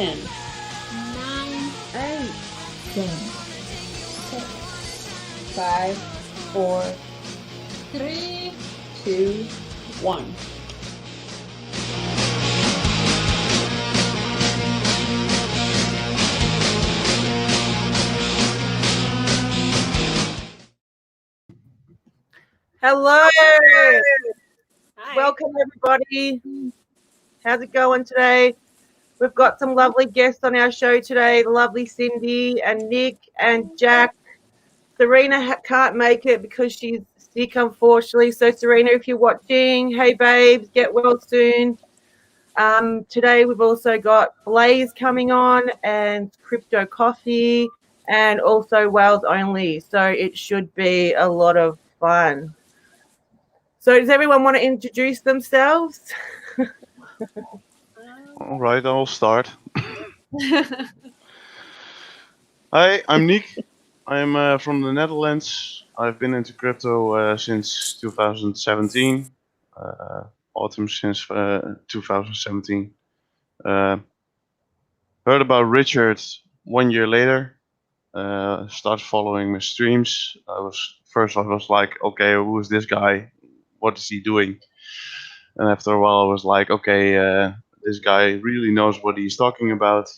10, 9, 8, 7, 6, 5, 4, 3, 2, 1. Hello. Hi. Welcome everybody. How's it going today? We've got some lovely guests on our show today. The lovely Cindy and Nick and Jack. Serena can't make it because she's sick, unfortunately. So Serena, if you're watching, hey babes, get well soon. Today we've also got Blaze coming on and Crypto Coffee and also Wales Only. So it should be a lot of fun. So does everyone want to introduce themselves? All right, I'll start. Hi, I'm Nick. I'm from the Netherlands. I've been into crypto since 2017, autumn since 2017. Heard about Richard 1 year later. Started following my streams. I was like, okay, who is this guy? What is he doing? And after a while, I was like, okay, this guy really knows what he's talking about.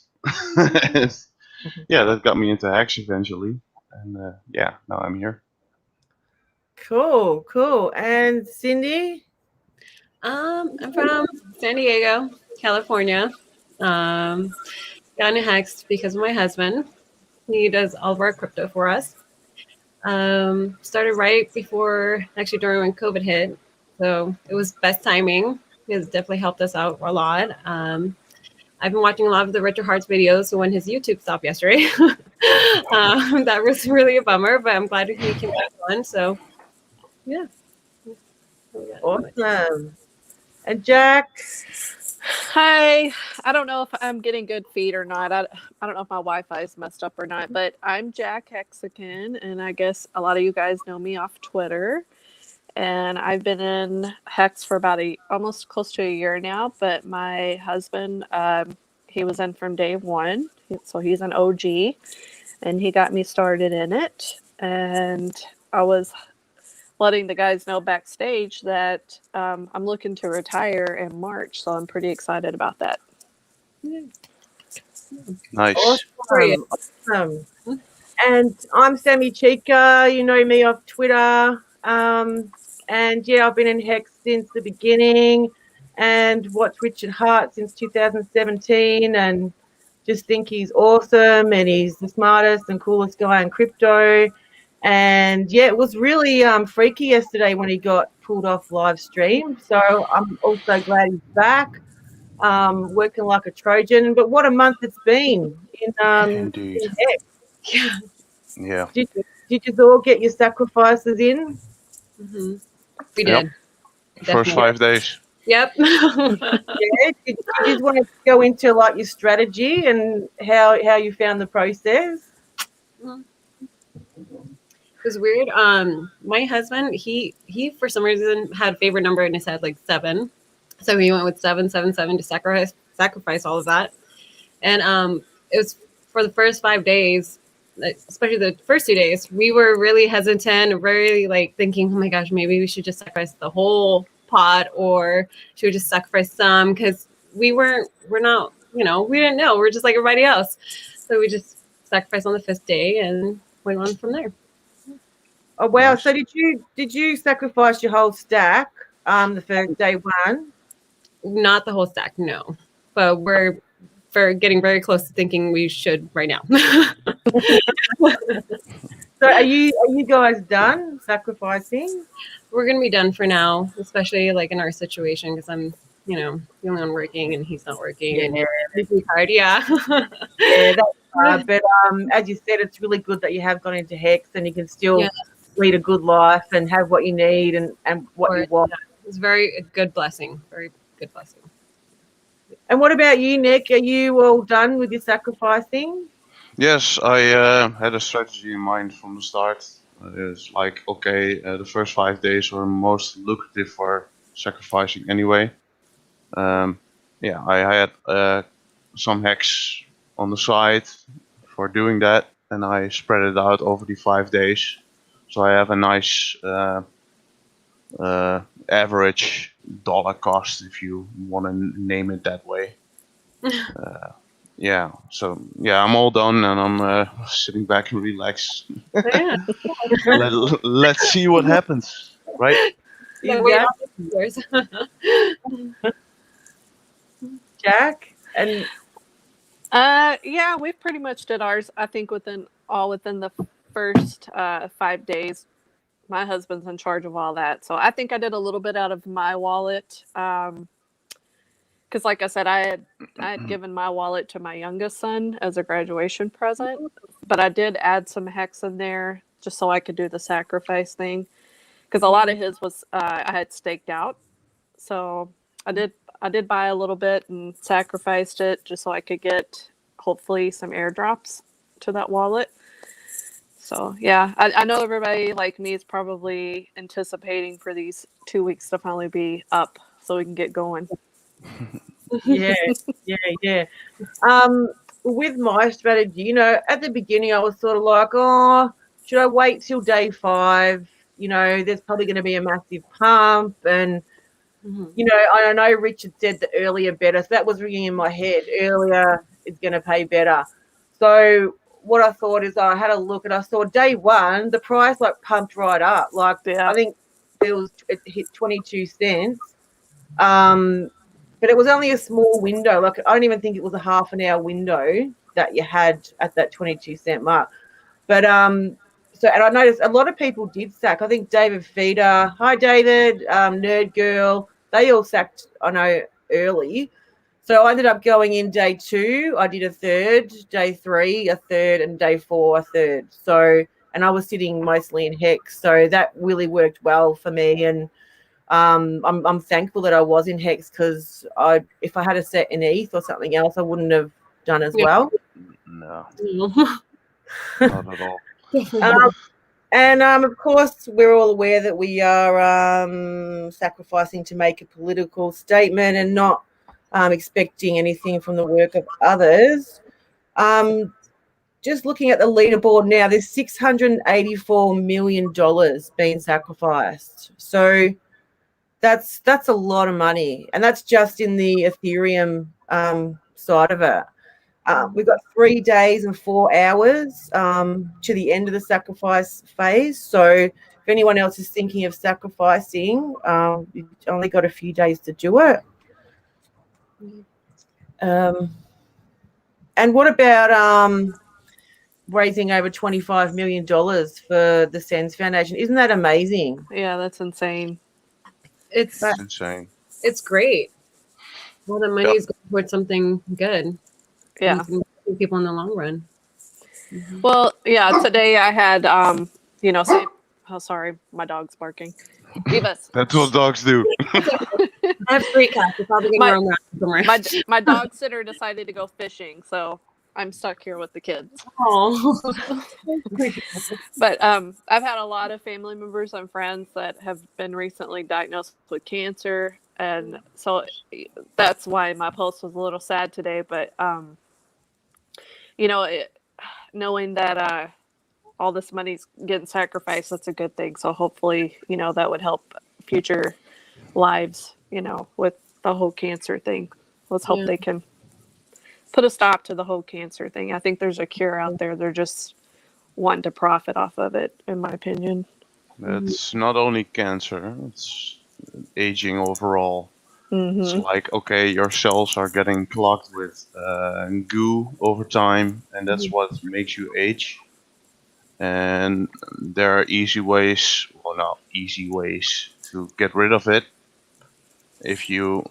Yeah, that got me into Hex eventually. And yeah, now I'm here. Cool. And Cindy? I'm from San Diego, California. Got into Hex because of my husband. He does all of our crypto for us. Started right before, actually during when COVID hit. So it was best timing. It has definitely helped us out a lot. I've been watching a lot of the Richard Hart's videos when his YouTube stopped yesterday. That was really a bummer, but I'm glad he came back on. So, yeah. Awesome. And Jack? Hi. I don't know if I'm getting good feed or not. I don't know if my Wi-Fi is messed up or not, but I'm Jack Hexican, and I guess a lot of you guys know me off Twitter. And I've been in Hex for about almost close to a year now, but my husband, he was in from day one, so he's an OG, and he got me started in it. And I was letting the guys know backstage that I'm looking to retire in March, so I'm pretty excited about that. Nice. Awesome. And I'm Sammy Chica. You know me off Twitter. And yeah, I've been in Hex since the beginning and watched Richard Hart since 2017 and just think he's awesome and he's the smartest and coolest guy in crypto. And yeah, it was really freaky yesterday when he got pulled off live stream. So I'm also glad he's back, working like a Trojan. But what a month it's been Indeed. in Hex. Yeah. Did you all get your sacrifices in? Mm-hmm. We Yep. did. First 5 days. Yep. Yeah. Did you just want to go into like your strategy and how you found the process? It was weird. My husband, he for some reason had a favorite number in his head, like 7. So he went with 777 to sacrifice all of that. And it was for the first 5 days, especially the first 2 days, we were really hesitant, really like thinking, oh my gosh, maybe we should just sacrifice the whole pot, or should we just sacrifice some? Because we're not, we didn't know. We're just like everybody else. So we just sacrificed on the 5th day and went on from there. Oh wow! Nice. So did you sacrifice your whole stack the first day one? Not the whole stack, no. But we're getting very close to thinking we should right now. So are you guys done sacrificing? We're gonna be done for now, especially like in our situation, because I'm, the only one working and he's not working, and it's hard. Yeah. Yeah, that's hard. But as you said, it's really good that you have gone into Hex and you can still lead a good life and have what you need and what you want. It's a good blessing. Very good blessing. And what about you, Nick? Are you all done with your sacrificing? Yes, I had a strategy in mind from the start. It's like, okay, the first 5 days were most lucrative for sacrificing anyway. Yeah, I had some hex on the side for doing that, and I spread it out over the 5 days. So I have a nice average dollar cost, if you want to name it that way. Yeah, so yeah, I'm all done, and I'm sitting back and relaxed. Yeah. Let's see what happens, right? Yeah, Exactly. Jack and Yeah, we pretty much did ours. I think within the first 5 days. My husband's in charge of all that, so I think I did a little bit out of my wallet. Because, like I said, I had given my wallet to my youngest son as a graduation present, but I did add some hex in there just so I could do the sacrifice thing. Because a lot of his was I had staked out, so I did buy a little bit and sacrificed it just so I could get hopefully some airdrops to that wallet. So yeah, I know everybody like me is probably anticipating for these 2 weeks to finally be up so we can get going. yeah. With my strategy, at the beginning I was sort of like, oh, should I wait till day 5? There's probably going to be a massive pump, and I know Richard said the earlier better, so that was ringing in my head. Earlier is going to pay better. So what I thought is I had a look and I saw day 1, the price pumped right up. Yeah. I think it hit 22 cents. But it was only a small window. I don't even think it was a half an hour window that you had at that 22 cent mark. But and I noticed a lot of people did sack. I think David Feeder, hi David, Nerd Girl, they all sacked, I know, early. So I ended up going in day 2. I did a third, day 3, a third, and day 4, a third. So, and I was sitting mostly in hex. So that really worked well for me. And I'm thankful that I was in hex, because if I had a set in ETH or something else, I wouldn't have done as well. No, not at all. And of course, we're all aware that we are sacrificing to make a political statement and not expecting anything from the work of others. Just looking at the leaderboard now, there's $684 million being sacrificed. So that's a lot of money, and that's just in the Ethereum side of it. We've got 3 days and 4 hours to the end of the sacrifice phase. So if anyone else is thinking of sacrificing, you've only got a few days to do it. And what about raising over $25 million for the SENS Foundation? Isn't that amazing? Yeah, that's insane. It's Insane. It's great. All the money is going towards something good. Yeah. And people in the long run. Well, yeah, today I had, oh, sorry, my dog's barking. Divas. That's what dogs do. I have 3 cats. They're probably going to roam around somewhere. My dog sitter decided to go fishing, so I'm stuck here with the kids. Oh. But I've had a lot of family members and friends that have been recently diagnosed with cancer, and so that's why my post was a little sad today. But knowing that all this money's getting sacrificed, that's a good thing. So hopefully, that would help future lives, with the whole cancer thing. Let's hope they can put a stop to the whole cancer thing. I think there's a cure out there. They're just wanting to profit off of it, in my opinion. It's not only cancer, it's aging overall. Mm-hmm. It's like, okay, your cells are getting clogged with goo over time, and that's what makes you age. And there are easy ways, well, not easy ways to get rid of it if you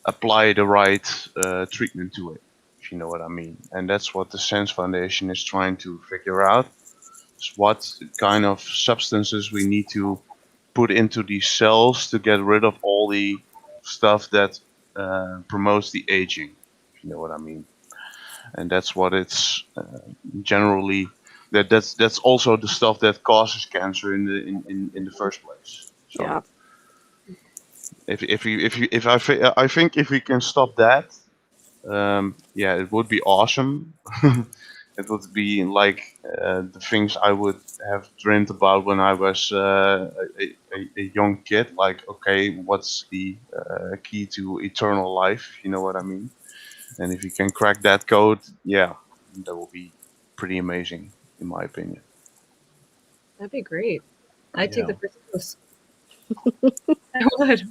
apply the right treatment to it, if you know what I mean. And that's what the SENS Foundation is trying to figure out, is what kind of substances we need to put into these cells to get rid of all the stuff that promotes the aging, if you know what I mean. And that's what it's generally, that's also the stuff that causes cancer in the first place. So Yeah. I think if we can stop that, yeah, it would be awesome. It would be like the things I would have dreamed about when I was a young kid. Like, okay, what's the key to eternal life? If you know what I mean. And if you can crack that code, yeah, that will be pretty amazing, in my opinion. That'd be great. I'd take Yeah. the first dose. I would.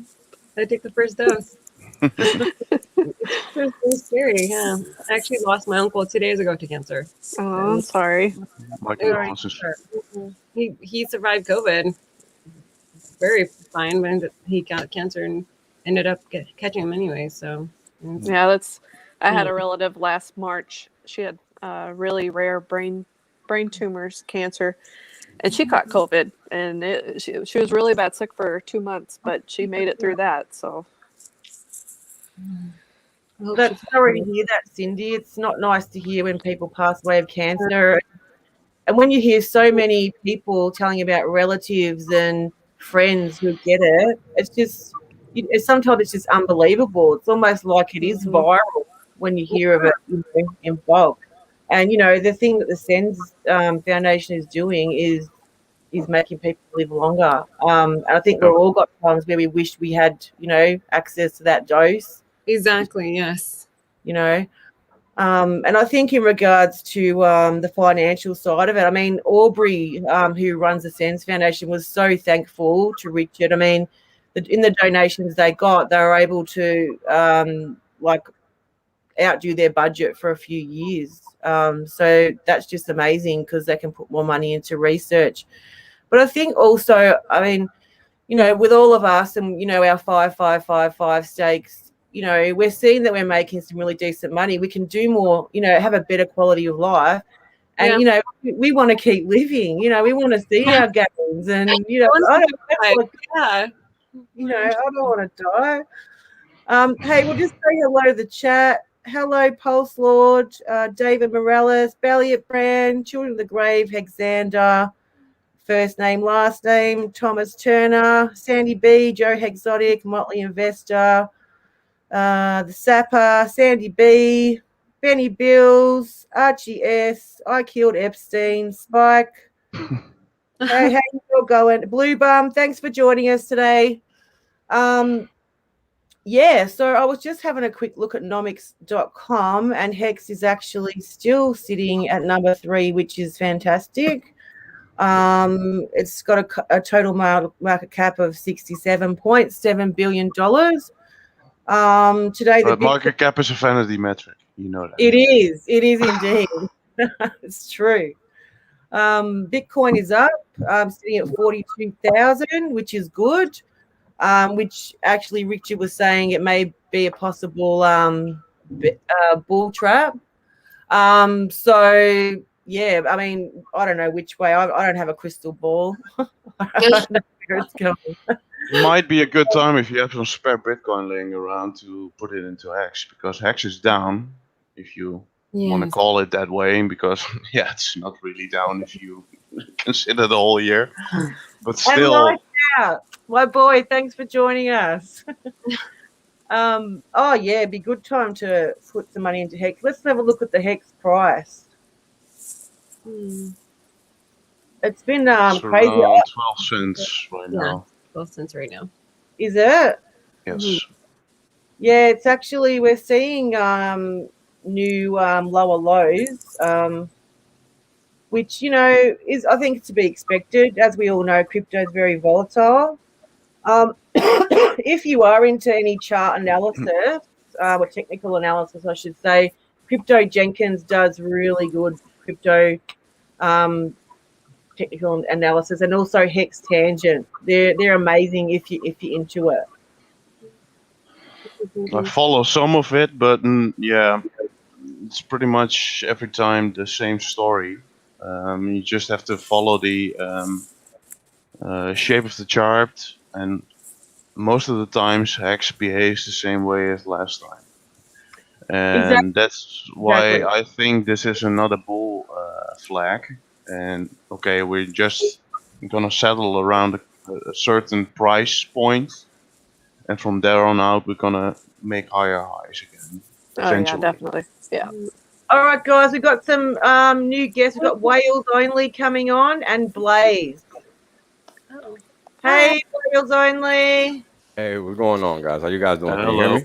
I'd take the first dose. It's so scary. Yeah. I actually lost my uncle 2 days ago to cancer. Oh, I'm sorry. My Sorry. condolences. He survived COVID very fine, but he got cancer and ended up catching him anyway. So Yeah, that's. I had a relative last March. She had really rare brain tumors, cancer, and she caught COVID. And she was really bad sick for 2 months, but she made it through that. So I hope That's she- sorry to hear that, Cindy. It's not nice to hear when people pass away of cancer. And when you hear so many people telling about relatives and friends who get it, it's just, sometimes it's just unbelievable. It's almost like it is viral when you hear of it in bulk. And, the thing that the SENS Foundation is doing is making people live longer. And I think we've all got times where we wish we had, access to that dose. Exactly. Yes. And I think in regards to the financial side of it, I mean, Aubrey, who runs the SENS Foundation, was so thankful to Richard. I mean, in the donations they got, they were able to outdo their budget for a few years. So that's just amazing because they can put more money into research. But I think also, I mean, with all of us and, our 5 stakes, we're seeing that we're making some really decent money. We can do more, have a better quality of life. And, we want to keep living, we want to see our gains. And, I don't want to die. Hey, we'll just say hello to the chat. Hello, Pulse Lord, David Morales, Balliot Brand, Children of the Grave, Hexander, first name, last name, Thomas Turner, Sandy B, Joe Hexotic, Motley Investor, the Sapper, Sandy B, Benny Bills, Archie S, I Killed Epstein, Spike. Hey, how you all going? Blue Bum, thanks for joining us today. Yeah, so I was just having a quick look at nomics.com, and Hex is actually still sitting at number 3, which is fantastic. It's got a total market cap of $67.7 billion. Today the market cap is a vanity metric. You know that. It is indeed. It's true. Bitcoin is up, sitting at 42,000, which is good. Which actually Richard was saying it may be a possible bull trap. So yeah, I mean, I don't know which way. I don't have a crystal ball. I don't know where it's going. Might be a good time if you have some spare Bitcoin laying around to put it into Hex, because Hex is down, if you want to call it that way, because yeah, it's not really down if you consider the whole year, but still. My boy, thanks for joining us. Oh yeah, it'd be a good time to put some money into Hex. Let's have a look at the Hex price. It's been crazy. Around 12 cents right now. 12 cents right now. Is it? Yes. Yeah, it's actually, we're seeing new lower lows, which, is, I think, to be expected. As we all know, crypto is very volatile. If you are into any chart analysis, or technical analysis, I should say, Crypto Jenkins does really good crypto technical analysis, and also Hex Tangent. They're amazing if you're into it. I follow some of it, but yeah, it's pretty much every time the same story. You just have to follow the shape of the chart, and most of the times Hex behaves the same way as last time. And that's why I think this is another bull flag. And okay, we're just gonna settle around a certain price point, and from there on out we're gonna make higher highs again. eventually. yeah, definitely. Yeah. All right, guys, we've got some new guests. We've got Wales Only coming on and Blaze. Oh. Hey, Wales Only. Hey, what's going on, guys? How you guys doing? Can you hear Hello. me?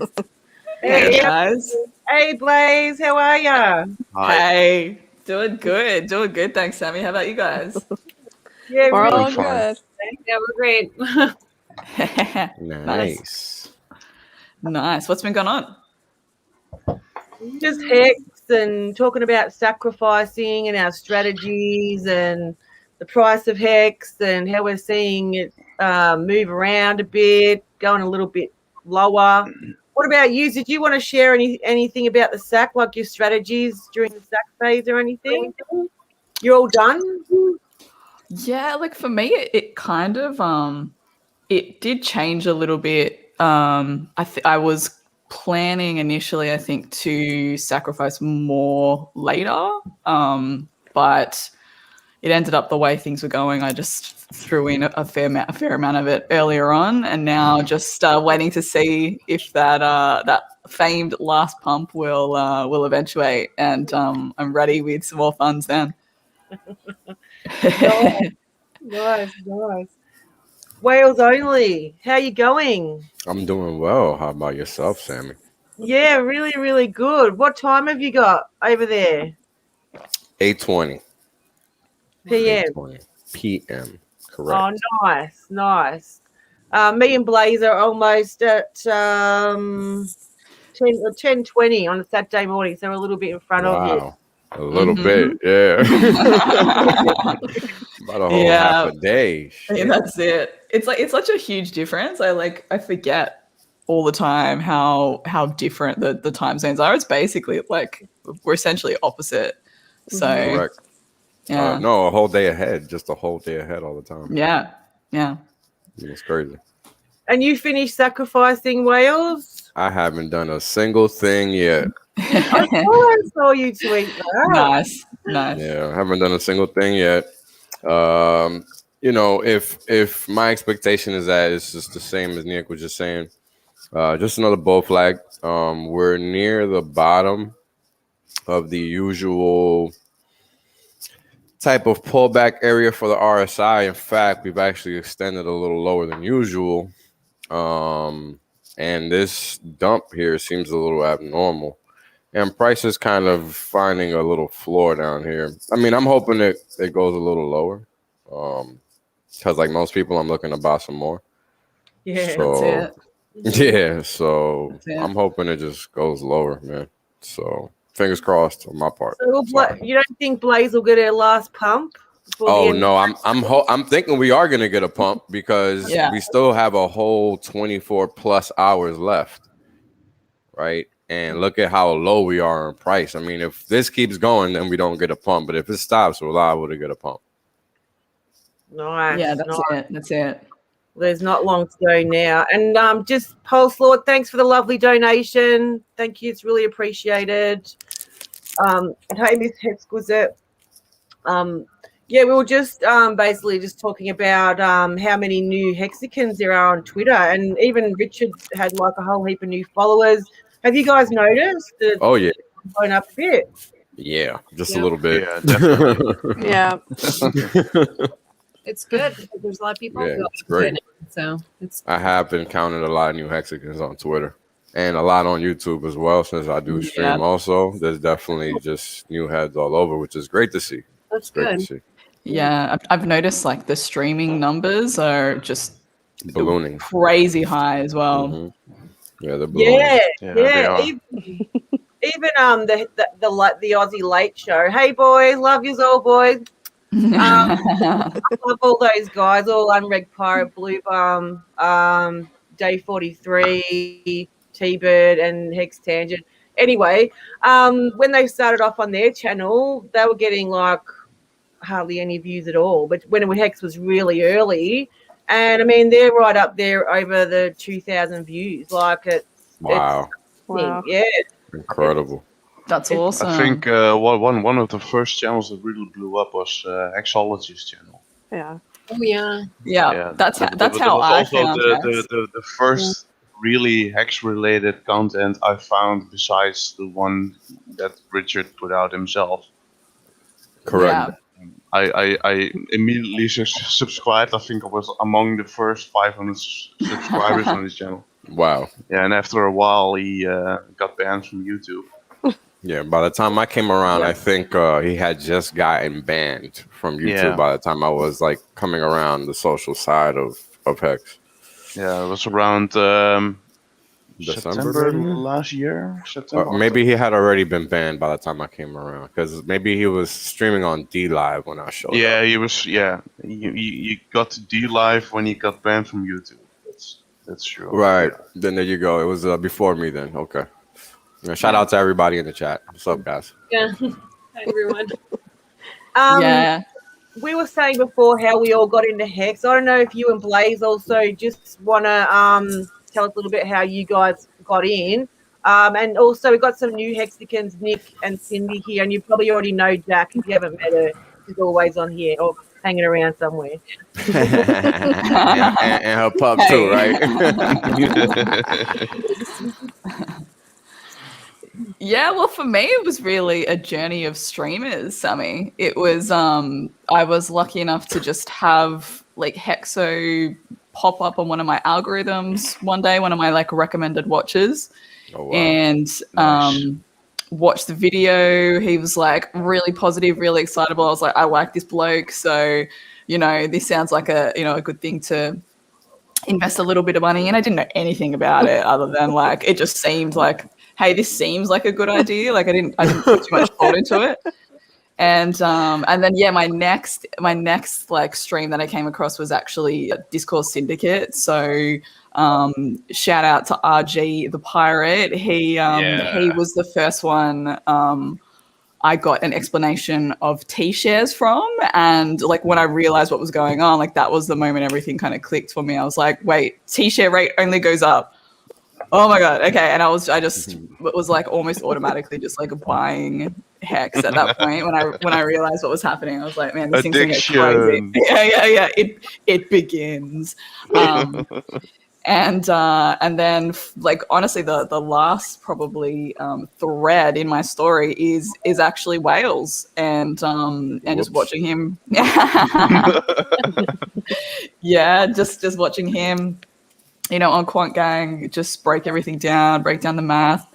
Hey, Hey guys. hey, Blaze, how are ya? Hi. Hey. Doing good. Doing good. Thanks, Sammy. How about you guys? Yeah, We're really all fine. good. Yeah, we're great. Nice. Nice. What's been going on? just Hex and talking about sacrificing and our strategies and the price of Hex and how we're seeing it move around a bit, going a little bit lower. What about you? Did you want to share anything about the SAC, like your strategies during the SAC phase or anything? You're all done? Yeah, like for me, it kind of it did change a little bit. I was planning initially, I think, to sacrifice more later, but it ended up the way things were going. I just threw in a fair amount of it earlier on, and now just waiting to see if that famed last pump will eventuate, and I'm ready with some more funds then. Nice. Wales Only, how you going? I'm doing well. How about yourself, Sammy? Yeah, really, really good. What time have you got over there? 8:20 PM. 8:20 p.m. Correct. Oh, nice. Me and Blaze are almost at 10:20 on a Saturday morning, so we're a little bit in front of you. Wow. A little Mhm. bit, yeah. About a whole half a day. Yeah, Shit. that's it. It's such a huge difference. I forget all the time how different the time zones are. It's basically like we're essentially opposite. So Correct. yeah, No, a whole day ahead. Just a whole day ahead all the time. yeah. It's crazy. And you finished sacrificing Wales? I haven't done a single thing yet. I thought I saw you tweet that. Nice. Yeah, I haven't done a single thing yet. If my expectation is that it's just the same as Nick was just saying, just another bull flag. We're near the bottom of the usual type of pullback area for the RSI. In fact, we've actually extended a little lower than usual. And this dump here seems a little abnormal. And price is kind of finding a little floor down here. I mean, I'm hoping it goes a little lower. Because like most people, I'm looking to buy some more. Yeah. So, That's yeah, so That's it. I'm hoping it just goes lower, man. So fingers crossed on my part. So you don't think Blaze will get her last pump? Oh no, I'm thinking we are gonna get a pump because Yeah. we still have a whole 24 plus hours left, right? And look at how low we are in price. I mean, if this keeps going, then we don't get a pump. But if it stops, we're liable to get a pump. Nice. Yeah, that's it. There's not long to go now. And just Pulse Lord, thanks for the lovely donation. Thank you. It's really appreciated. And hey, Miss Exquisite. Yeah, we were just basically just talking about how many new Hexicans there are on Twitter. And even Richard had like a whole heap of new followers. Have you guys noticed that Oh yeah, it's blown up a bit? yeah, just Yeah. a little bit. Yeah, definitely. Yeah. It's good because there's a lot of people Yeah, who it's great. it, so it's I have been counting a lot of new Hexicans on Twitter and a lot on YouTube as well. Since I do stream, Yeah. also there's definitely just new heads all over, which is great to see. that's It's great to good. see. Yeah, I've noticed like the streaming numbers are just Ballooning. crazy high as well. Mhm. Yeah, they're ballooning. Yeah, they are. Even the Aussie Late Show. Hey boys, love yous all, boys. I love all those guys, all Unreg Pirate, Blue Bum, Day 43, T-Bird, and Hex Tangent. Anyway, when they started off on their channel, they were getting like hardly any views at all. But when Hex was really early, and I mean they're right up there over the 2,000 views. Like Wow, Wow. yeah. incredible. That's awesome. I think one of the first channels that really blew up was Hexology's channel. Yeah. Oh yeah. yeah, that's how that was I also found Hex. the first really hex-related content I found besides the one that Richard put out himself. Correct. Yeah. I immediately subscribed. I think I was among the first 500 subscribers on his channel. Wow. Yeah, and after a while, he got banned from YouTube. Yeah, by the time I came around, Yeah. I think he had just gotten banned from YouTube. Yeah. By the time I was like coming around the social side of Hex. Yeah, it was around December, September maybe? last year. September. Maybe he had already been banned by the time I came around, because maybe he was streaming on D Live when I showed Yeah, up. he was. Yeah, you got to D Live when he got banned from YouTube. That's true. Right. Yeah. Then there you go. It was before me then. Okay. Yeah, shout out to everybody in the chat. What's up, guys? Yeah. Hi, everyone. Yeah. We were saying before how we all got into Hex. I don't know if you and Blaze also just want to tell us a little bit how you guys got in. And also, we've got some new Hexicans, Nick and Cindy here, and you probably already know Jack if you haven't met her. She's always on here or hanging around somewhere. Yeah, and her pup too, right? Yeah, well, for me, it was really a journey of streamers, Sammy. It was, I was lucky enough to just have like Hexo pop up on one of my algorithms one day, one of my like recommended watches, Oh, wow. and Nice. watched the video. He was like really positive, really excitable. I was like, I like this bloke. So, you know, this sounds like a good thing to invest a little bit of money in. I didn't know anything about it other than like, it just seemed like, hey, this seems like a good idea. Like I didn't put too much thought into it. And then yeah, my next like stream that I came across was actually Discourse Syndicate. So shout out to RG the pirate. He was the first one I got an explanation of T-shares from, and like when I realized what was going on, like that was the moment everything kind of clicked for me. I was like, wait, T-share rate only goes up. Oh my god, okay. And I just was like almost automatically just like buying Hex at that point when I realized what was happening. I was like, man, this thing's gonna get crazy. Yeah. It begins. And then like honestly the last probably thread in my story is actually Wales and just watching him. Yeah, just watching him, you know, on Quant Gang, just break everything down, break down the math,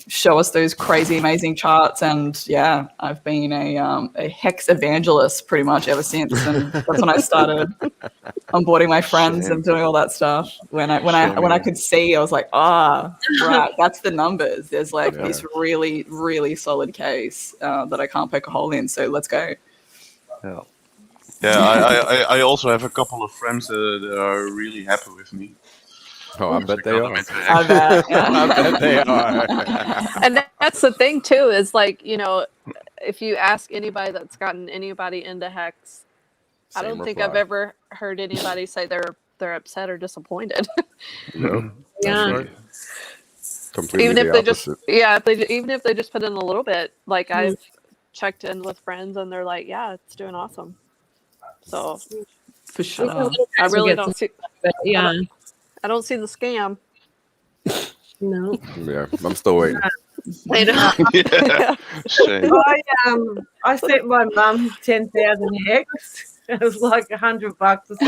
show us those crazy, amazing charts. And yeah, I've been a Hex evangelist pretty much ever since. And that's when I started onboarding my friends and doing all that stuff. When I could see, I was like, right, that's the numbers. There's like this really, really solid case that I can't poke a hole in. So let's go. Yeah. Yeah, I also have a couple of friends that are really happy with me. Oh, I bet they are. I bet. I bet they are. And that's the thing too, is like, you know, if you ask anybody that's gotten anybody into Hex, I don't think I've ever heard anybody say they're upset or disappointed. No, Yeah. right. Completely Even if the they opposite. even if they just put in a little bit, like I've checked in with friends and they're like, yeah, it's doing awesome. So For sure. I really don't see. But yeah, I don't see the scam. no. Yeah, I'm still waiting. I know. Yeah. Same. I sent my mum 10,000 Hex. It was like $100 or something.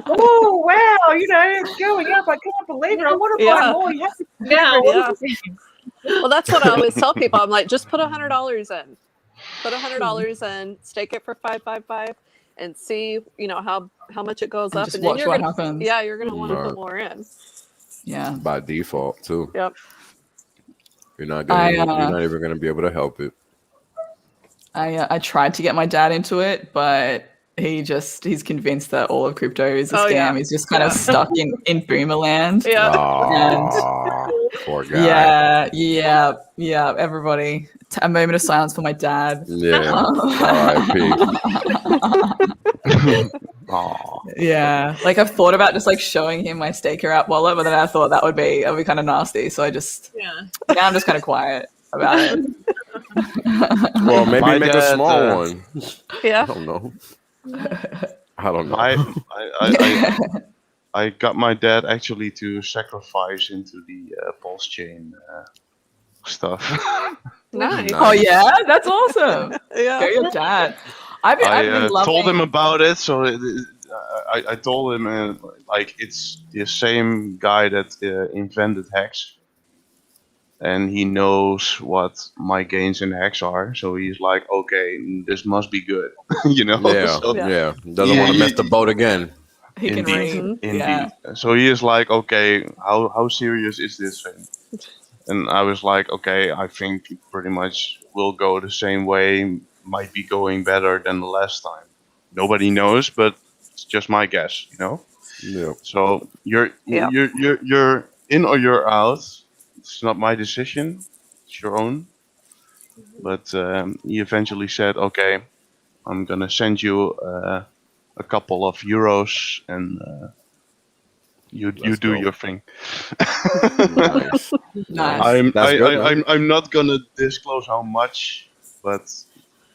Oh wow, you know, it's going up. I can't believe it. I want to buy more. You have to Yeah. Well, that's what I always tell people. I'm like, just put $100 in. Put $100 in, stake it for 555, and see, you know, how much it goes up, just and then watch you're what gonna, happens. yeah, you're gonna want to Right. put more in. Yeah. By default, too. Yep. You're not I, even gonna be able to help it. I tried to get my dad into it, but he's convinced that all of crypto is a scam. yeah. He's just kind of stuck in boomer land. Yeah. Aw, poor guy. Yeah. Everybody, a moment of silence for my dad. Yeah. R.I.P. Aw. Yeah, like I've thought about just like showing him my Staker app wallet, but then I thought that would be kind of nasty. So Yeah. now I'm just kind of quiet about it. Well, maybe My make a dad, small one. I Yeah. don't know. I don't know. I got my dad actually to sacrifice into the pulse chain stuff. Nice. Oh yeah, that's awesome. Yeah. Go your dad. I've been loving. Told him about it, so I told him like it's the same guy that invented Hex, and he knows what my gains in Hex are. So he's like, okay, this must be good, you know. Yeah, So, yeah. Doesn't want to miss the boat again. He can read. Indeed. Yeah. So he is like, okay, how serious is this thing? And I was like, okay, I think it pretty much will go the same way. Might be going better than the last time. Nobody knows, but it's just my guess, you know. Yeah. So you're Yeah. you're in or you're out. It's not my decision. It's your own. But he eventually said, okay, I'm gonna send you a couple of euros and you Let's do go. your thing. Nice. Nice. That's good, man. I'm not gonna disclose how much, but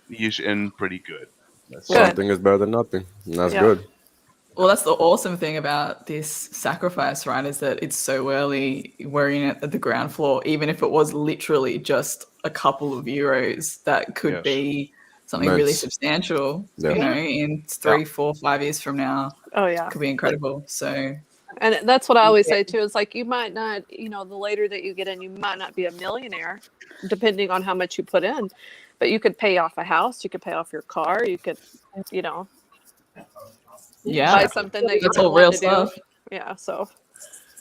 he's in pretty good. That's Good. Something is better than nothing. And that's Yeah. good. Well, that's the awesome thing about this sacrifice, right? Is that it's so early. We're in at the ground floor. Even if it was literally just a couple of euros, that could Yes. be something really Immense. substantial. Yeah. You know, in 3, 4, 5 years from now, Oh yeah. could be incredible. So And that's what I always say too. It's like you might not, the later that you get in, you might not be a millionaire, depending on how much you put in. But you could pay off a house, you could pay off your car, you could, yeah, buy something that you that's really all real want to do. stuff. Yeah. So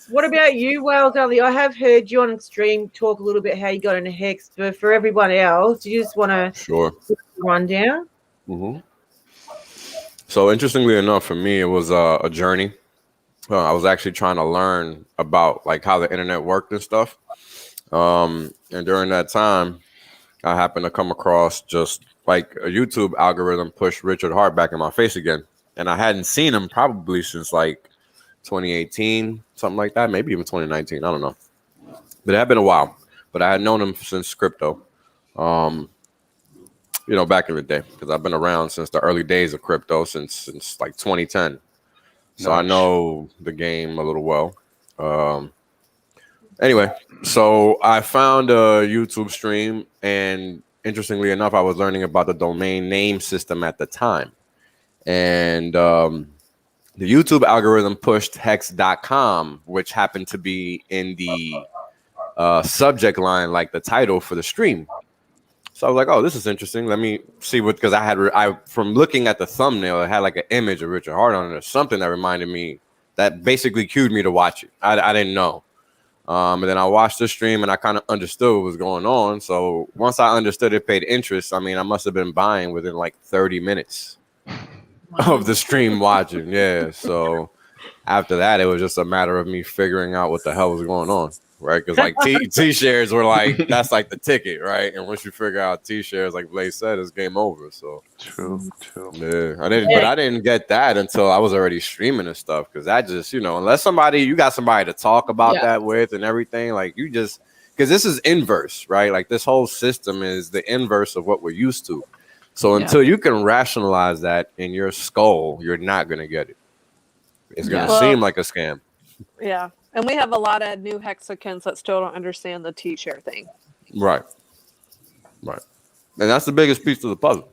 What about you, Whale Dudley? I have heard you on stream talk a little bit how you got into Hex, but for everyone else, do you just want to Sure. run down? hmm So interestingly enough, for me, it was a journey. I was actually trying to learn about like how the internet worked and stuff. And during that time, I happened to come across just like a YouTube algorithm pushed Richard Hart back in my face again. And I hadn't seen him probably since like 2018, something like that, maybe even 2019. I don't know. But it had been a while. But I had known him since crypto, back in the day, because I've been around since the early days of crypto, since like 2010. So I Nice. know the game a little well. Anyway, so I found a YouTube stream, and interestingly enough, I was learning about the domain name system at the time. And the YouTube algorithm pushed hex.com, which happened to be in the subject line, like the title for the stream. So I was like, oh, this is interesting. Let me see what, because I from looking at the thumbnail, it had like an image of Richard Hart on it or something that reminded me, that basically cued me to watch it. I didn't know. And then I watched the stream and I kind of understood what was going on. So once I understood it paid interest, I mean, I must have been buying within like 30 minutes of the stream watching. Yeah. So after that, it was just a matter of me figuring out what the hell was going on. Right, because like T-shares were like, that's like the ticket, right? And once you figure out T-shares, like Blaze said, it's game over. So True. yeah, I didn't get that until I was already streaming and stuff. Because that just, unless you got somebody to talk about that with and everything, like you just, because this is inverse, right? Like this whole system is the inverse of what we're used to. So until you can rationalize that in your skull, you're not gonna get it. It's gonna seem like a scam. yeah. And we have a lot of new Hexicans that still don't understand the T-share thing. Right. And that's the biggest piece of the puzzle.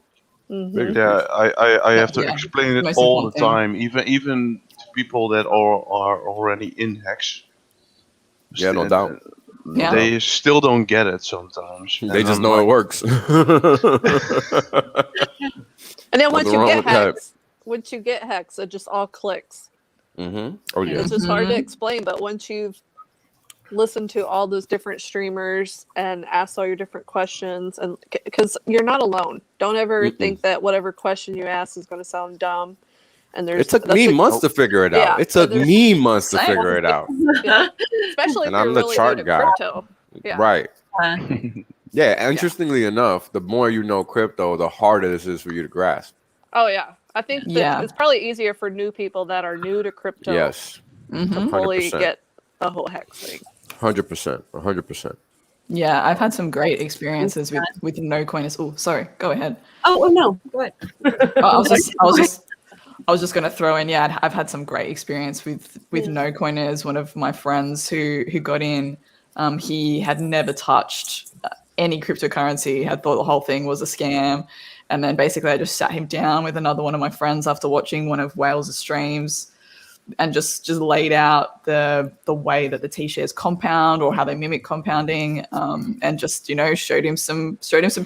Mm-hmm. Yeah, I have to Yeah. explain it Most all the important thing. time, even to people that are already in Hex. Yeah, no doubt. Yeah. They still don't get it sometimes. They And just I'm know it like, works. And then once Nothing you wrong get with that. Hex, it just all clicks. Mm-hmm. Oh And yeah. it's just hard to explain, but once you've listened to all those different streamers and asked all your different questions, and because you're not alone, don't ever think that whatever question you ask is going to sound dumb. And It took me months to figure it out. Yeah, It took there's- me months to Same. figure it out. Yeah. Especially And if you're I'm the really chart new to guy. crypto. Yeah. Right. Yeah. Interestingly enough, the more you know crypto, the harder this is for you to grasp. Oh yeah. I think that Yeah. it's probably easier for new people that are new to crypto Yes. to fully 100%. get the whole Hex thing. 100%. 100%. Yeah, I've had some great experiences with no coiners. Oh, sorry, go ahead. Oh no, go ahead. I was I was just going to throw in, I've had some great experience with no coiners. One of my friends who got in, he had never touched any cryptocurrency, had thought the whole thing was a scam. And then basically I just sat him down with another one of my friends after watching one of Wales' streams and just laid out the way that the T-shares compound or how they mimic compounding, and just, showed him some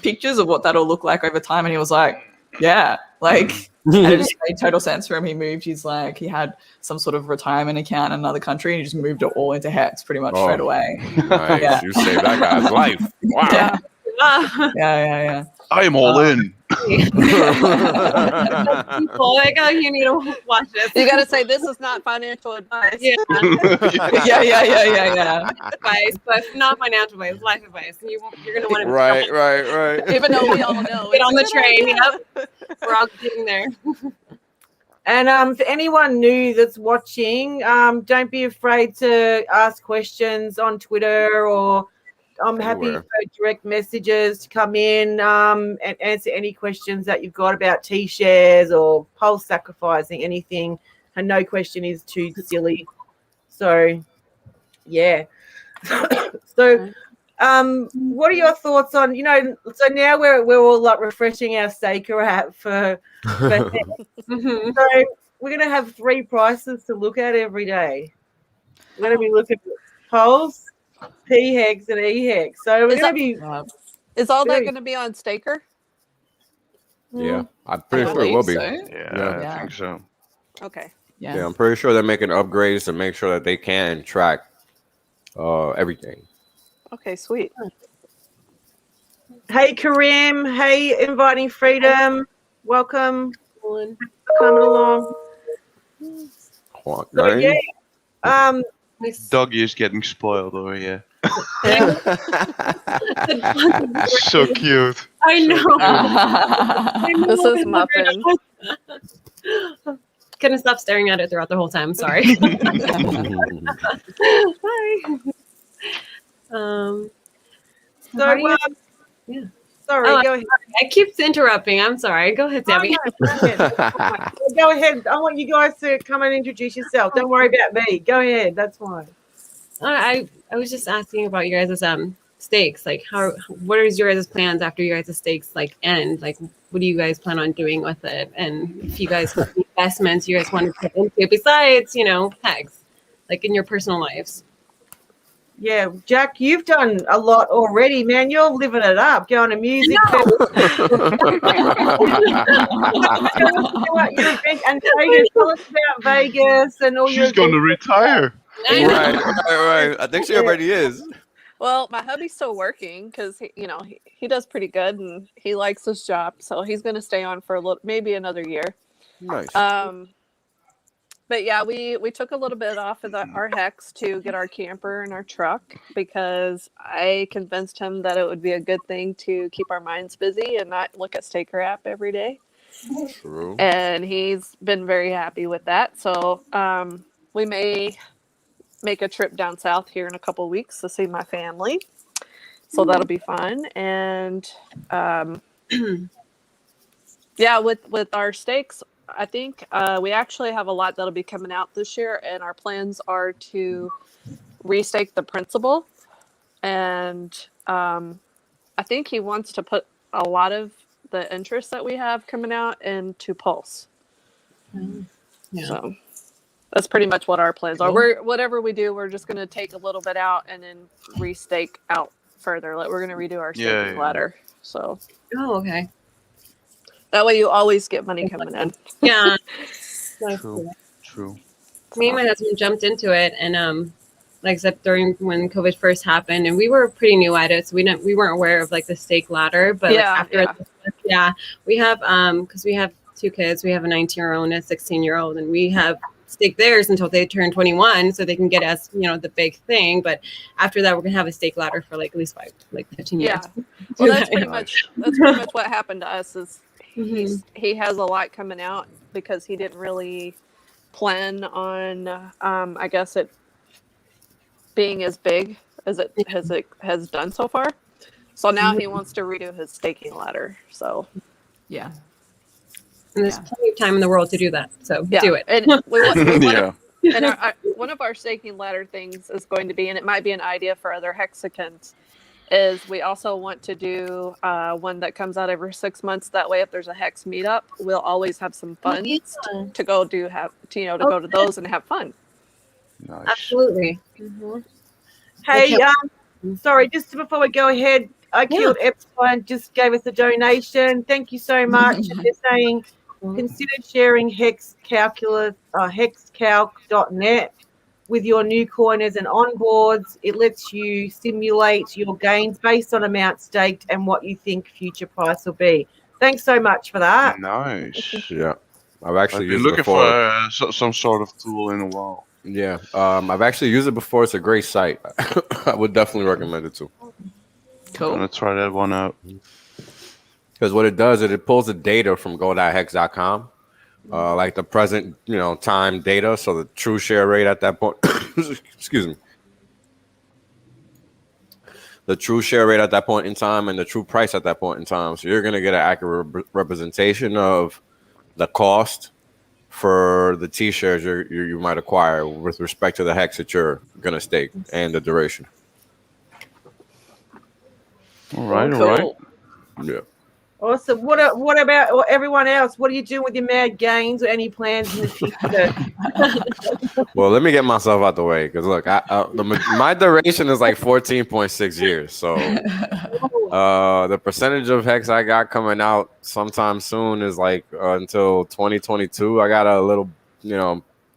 pictures of what that'll look like over time. And he was like, yeah, like, and it just made total sense for him. He moved, he had some sort of retirement account in another country and he just moved it all into Hex pretty much straight away. Nice. Yeah. You saved that guy's life. Wow. Yeah. I'm all in. People, like, oh, you need to watch this. You got to say this is not financial advice. Yeah, Yeah. advice, but not financial advice, life advice. And you're gonna want to Right. Even though we all know. get it's on a the good train. idea. Yep, we're all getting there. And for anyone new that's watching, don't be afraid to ask questions on Twitter, or I'm happy Anywhere. for direct messages to come in and answer any questions that you've got about T-shares or pulse sacrificing, anything. And no question is too silly. So, yeah. So, what are your thoughts on, so now we're all like refreshing our Staker app for Mhm. so we're going to have 3 prices to look at every day. We're going to be looking at Pulse, P-Hex, and E-Hex. So we're Is going to that- be... Is all that going to be on Staker? Yeah, I'm I pretty sure it will be. believe so. Yeah, Yeah. I think so. Okay. Yeah, I'm pretty sure they're making upgrades to make sure that they can track everything. Okay, sweet. Hey, Karim. Hey, Inviting Freedom. Welcome. One. Coming along. What, So, right? yeah. Nice. Doggy is getting spoiled over here. I So cute. know. This is Muffin. Couldn't stop staring at it throughout the whole time. Sorry. Hi. So, how do you- yeah. sorry, Oh, go ahead. I keep interrupting. I'm sorry. Go ahead, Sammy. Go ahead. I want you guys to come and introduce yourself. Don't worry about me. Go ahead. That's fine. I was just asking about your guys' stakes. Like, what is your guys' plans after your guys' stakes end? Like, what do you guys plan on doing with it? And if you guys have investments you guys want to put into it besides, Hex, like in your personal lives. Yeah, Jack, you've done a lot already, man. You're living it up, going to music festivals. And Vegas, tell us about Vegas and all your She's going to retire. I know. Right. I think she already is. Well, my hubby's still working because he does pretty good and he likes his job, so he's going to stay on for maybe another year. Nice. But yeah, we took a little bit off of our Hex to get our camper and our truck because I convinced him that it would be a good thing to keep our minds busy and not look at Staker app every day. True. And he's been very happy with that. So we may make a trip down south here in a couple of weeks to see my family. So that'll be fun. And yeah, with our stakes, I think we actually have a lot that'll be coming out this year, and our plans are to restake the principal. And I think he wants to put a lot of the interest that we have coming out into Pulse. Yeah. So that's pretty much what our plans are. Whatever we do, we're just going to take a little bit out and then restake out further. Like we're going to redo our staking ladder. So Oh, okay. that way you always get money coming in. Yeah. True. Me and my husband jumped into it, and like I said, during when COVID first happened, and we were pretty new at it, so we weren't aware of like the stake ladder. But like, after we have because we have 2 kids, we have a 19-year-old and a 16-year-old, and we have stake theirs until they turn 21, so they can get us the big thing. But after that, we're gonna have a stake ladder for like at least 15 years. Yeah. Well, that's pretty much what happened to us. Is he has a lot coming out because he didn't really plan on I guess it being as big as it has done so far. So now he wants to redo his staking ladder. So Yeah. And there's plenty of time in the world to do that. So do it. And we want Yeah. and one of our staking ladder things is going to be, and it might be an idea for other Hexicans, is we also want to do one that comes out every 6 months. That way, if there's a Hex meetup, we'll always have some funds to go go to those and have fun. Nice. Absolutely. Mm-hmm. Hey, sorry, just before we go ahead, I killed Epsilon just gave us a donation. Thank you so much. And they're saying consider sharing hexcalc.net with your new coiners and onboards. It lets you simulate your gains based on amount staked and what you think future price will be. Thanks so much for that. Nice. Yeah, I've I've actually been used it looking before. for some sort of tool in a while. Yeah, I've actually used it before. It's a great site. I would definitely recommend it too. I'm Cool. gonna try that one out. Because what it does is it pulls the data from go.hex.com, like the present, time data. So the true share rate at that point, excuse me, the true share rate at that point in time and the true price at that point in time. So you're going to get an accurate representation of the cost for the T-shares you might acquire with respect to the hex that you're going to stake and the duration. All right, Cool. all right. Yeah. Awesome. What about everyone else? What are you doing with your mad gains or any plans in the future? Well, let me get myself out the way because look, my duration is like 14.6 years. So the percentage of hex I got coming out sometime soon is like until 2022. I got a little,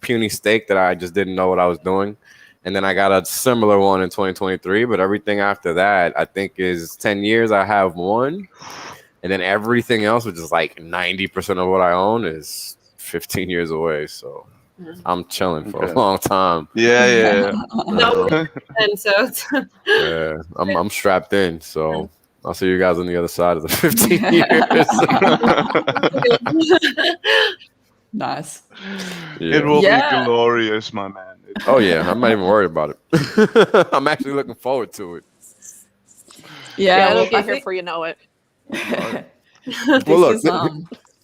puny stake that I just didn't know what I was doing. And then I got a similar one in 2023. But everything after that, I think is 10 years. I have one. And then everything else, which is like 90% of what I own, is 15 years away. So I'm chilling for a long time. Yeah. And so Yeah, I'm strapped in. So I'll see you guys on the other side of the 15 years. Nice. It will Yeah. be glorious, my man. Oh yeah, I'm not even worried about it. I'm actually looking forward to it. Yeah, It'll well, I get here think before you know it. this Well, look, is,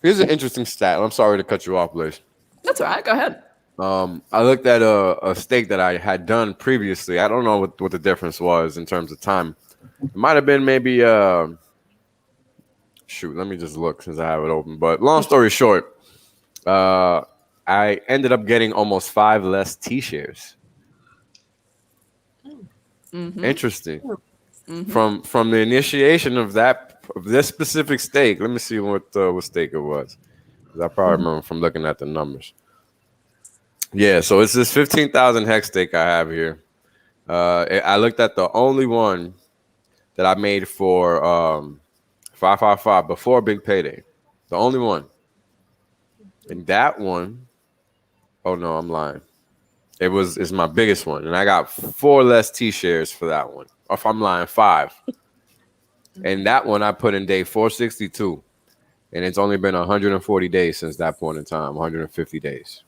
here's an interesting stat. I'm sorry to cut you off, Blaze. that's all right. Go ahead. I looked at a stake that I had done previously. I don't know what the difference was in terms of time. It might have been maybe shoot, let me just look since I have it open. But long story short, I ended up getting almost 5 less T-shares. Mm-hmm. Interesting. Mm-hmm. From the initiation of this specific stake. Let me see what stake it was. 'Cause I probably remember from looking at the numbers. Yeah, so it's this 15,000 hex stake I have here. I looked at the only one that I made for 555 before Big Payday. The only one. And that one, oh no, I'm lying. It's my biggest one. And I got 4 less T-shares for that one. Or if I'm lying, 5. And that one I put in day 462. And it's only been 140 days since that point in time, 150 days.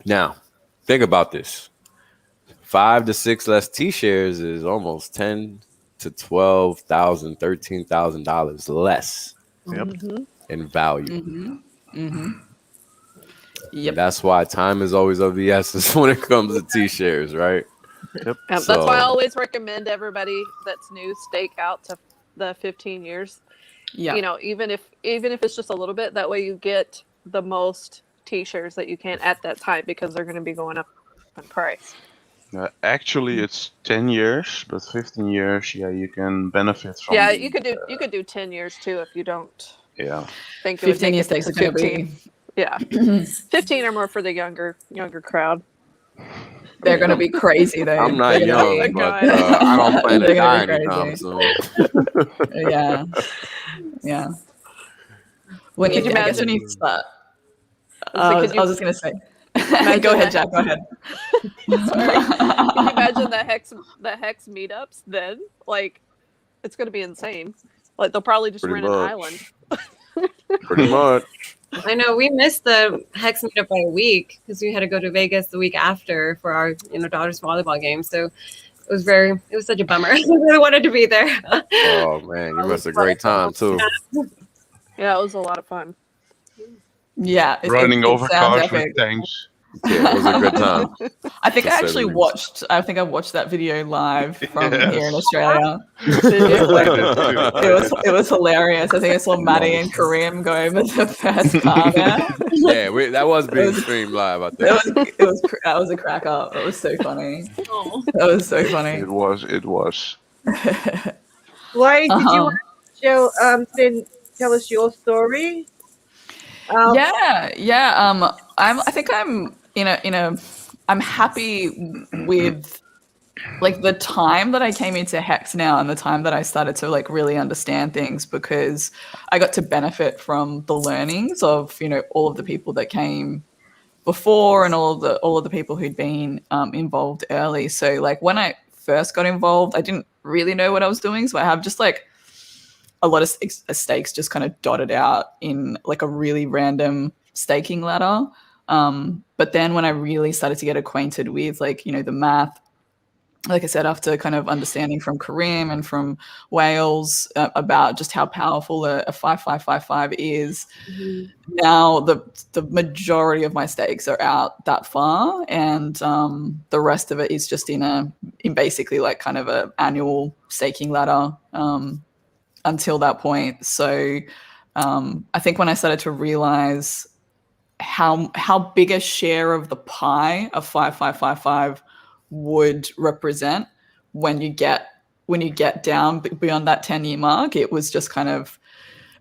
Now, think about this. 5 to 6 less T-shares is almost $10,000 to $12,000, $13,000 less in value. Mm-hmm. Mm-hmm. Yep. That's why time is always of the essence when it comes to T-shares, right? That's why I always recommend everybody that's new stake out to the 15 years. Yeah. Even if it's just a little bit, that way you get the most T-shares that you can at that time because they're going to be going up in price. Actually, it's 10 years, but 15 years, you can benefit from. Yeah, you could do 10 years too if you don't. Yeah. Think it would 15 make years it to stakes are going to 15. be. Yeah, 15 or more for the younger crowd. They're going to be crazy though. I'm not They're gonna young, be- but I don't plan to They're die gonna be anytime crazy. soon. Yeah. When Could you I guess imagine- when you start. I I was was like, just going to say. Go ahead, Jack. Go ahead. Sorry. Can you imagine the hex meetups then? Like, it's going to be insane. Like, they'll probably just Pretty rent an much. island. Pretty much. I know we missed the Hex meetup by a week because we had to go to Vegas the week after for our daughter's volleyball game. So it was such a bummer. I really wanted to be there. Oh man, you missed a great time too. Yeah, it was a lot of fun. Yeah, Running it over sounds cars epic. with tanks. Yeah, it was a good time. I think to I say the actually least. watched. I think I watched that video live from here in Yes. Australia. Yes, I did too. It was hilarious. I think I saw Maddie and Kareem go over the first car there. Yeah, that was being was- streamed live, I think. That was a crack up. It was so funny. Oh. That was so funny. It was. Blaze, did you Uh-huh. want to show, then tell us your story? Yeah. I think I'm I'm happy with like the time that I came into Hex now and the time that I started to like really understand things, because I got to benefit from the learnings of, all of the people that came before and all of the people who'd been involved early. So like when I first got involved, I didn't really know what I was doing. So I have just like a lot of stakes just kind of dotted out in like a really random staking ladder. But then when I really started to get acquainted with like, the math, like I said, after kind of understanding from Kareem and from Wales about just how powerful a 5555 is, now the majority of my stakes are out that far, and the rest of it is just in basically like kind of a annual staking ladder until that point. So I think when I started to realize how big a share of the pie of 5555 would represent when you get down beyond that 10-year mark, it was just kind of,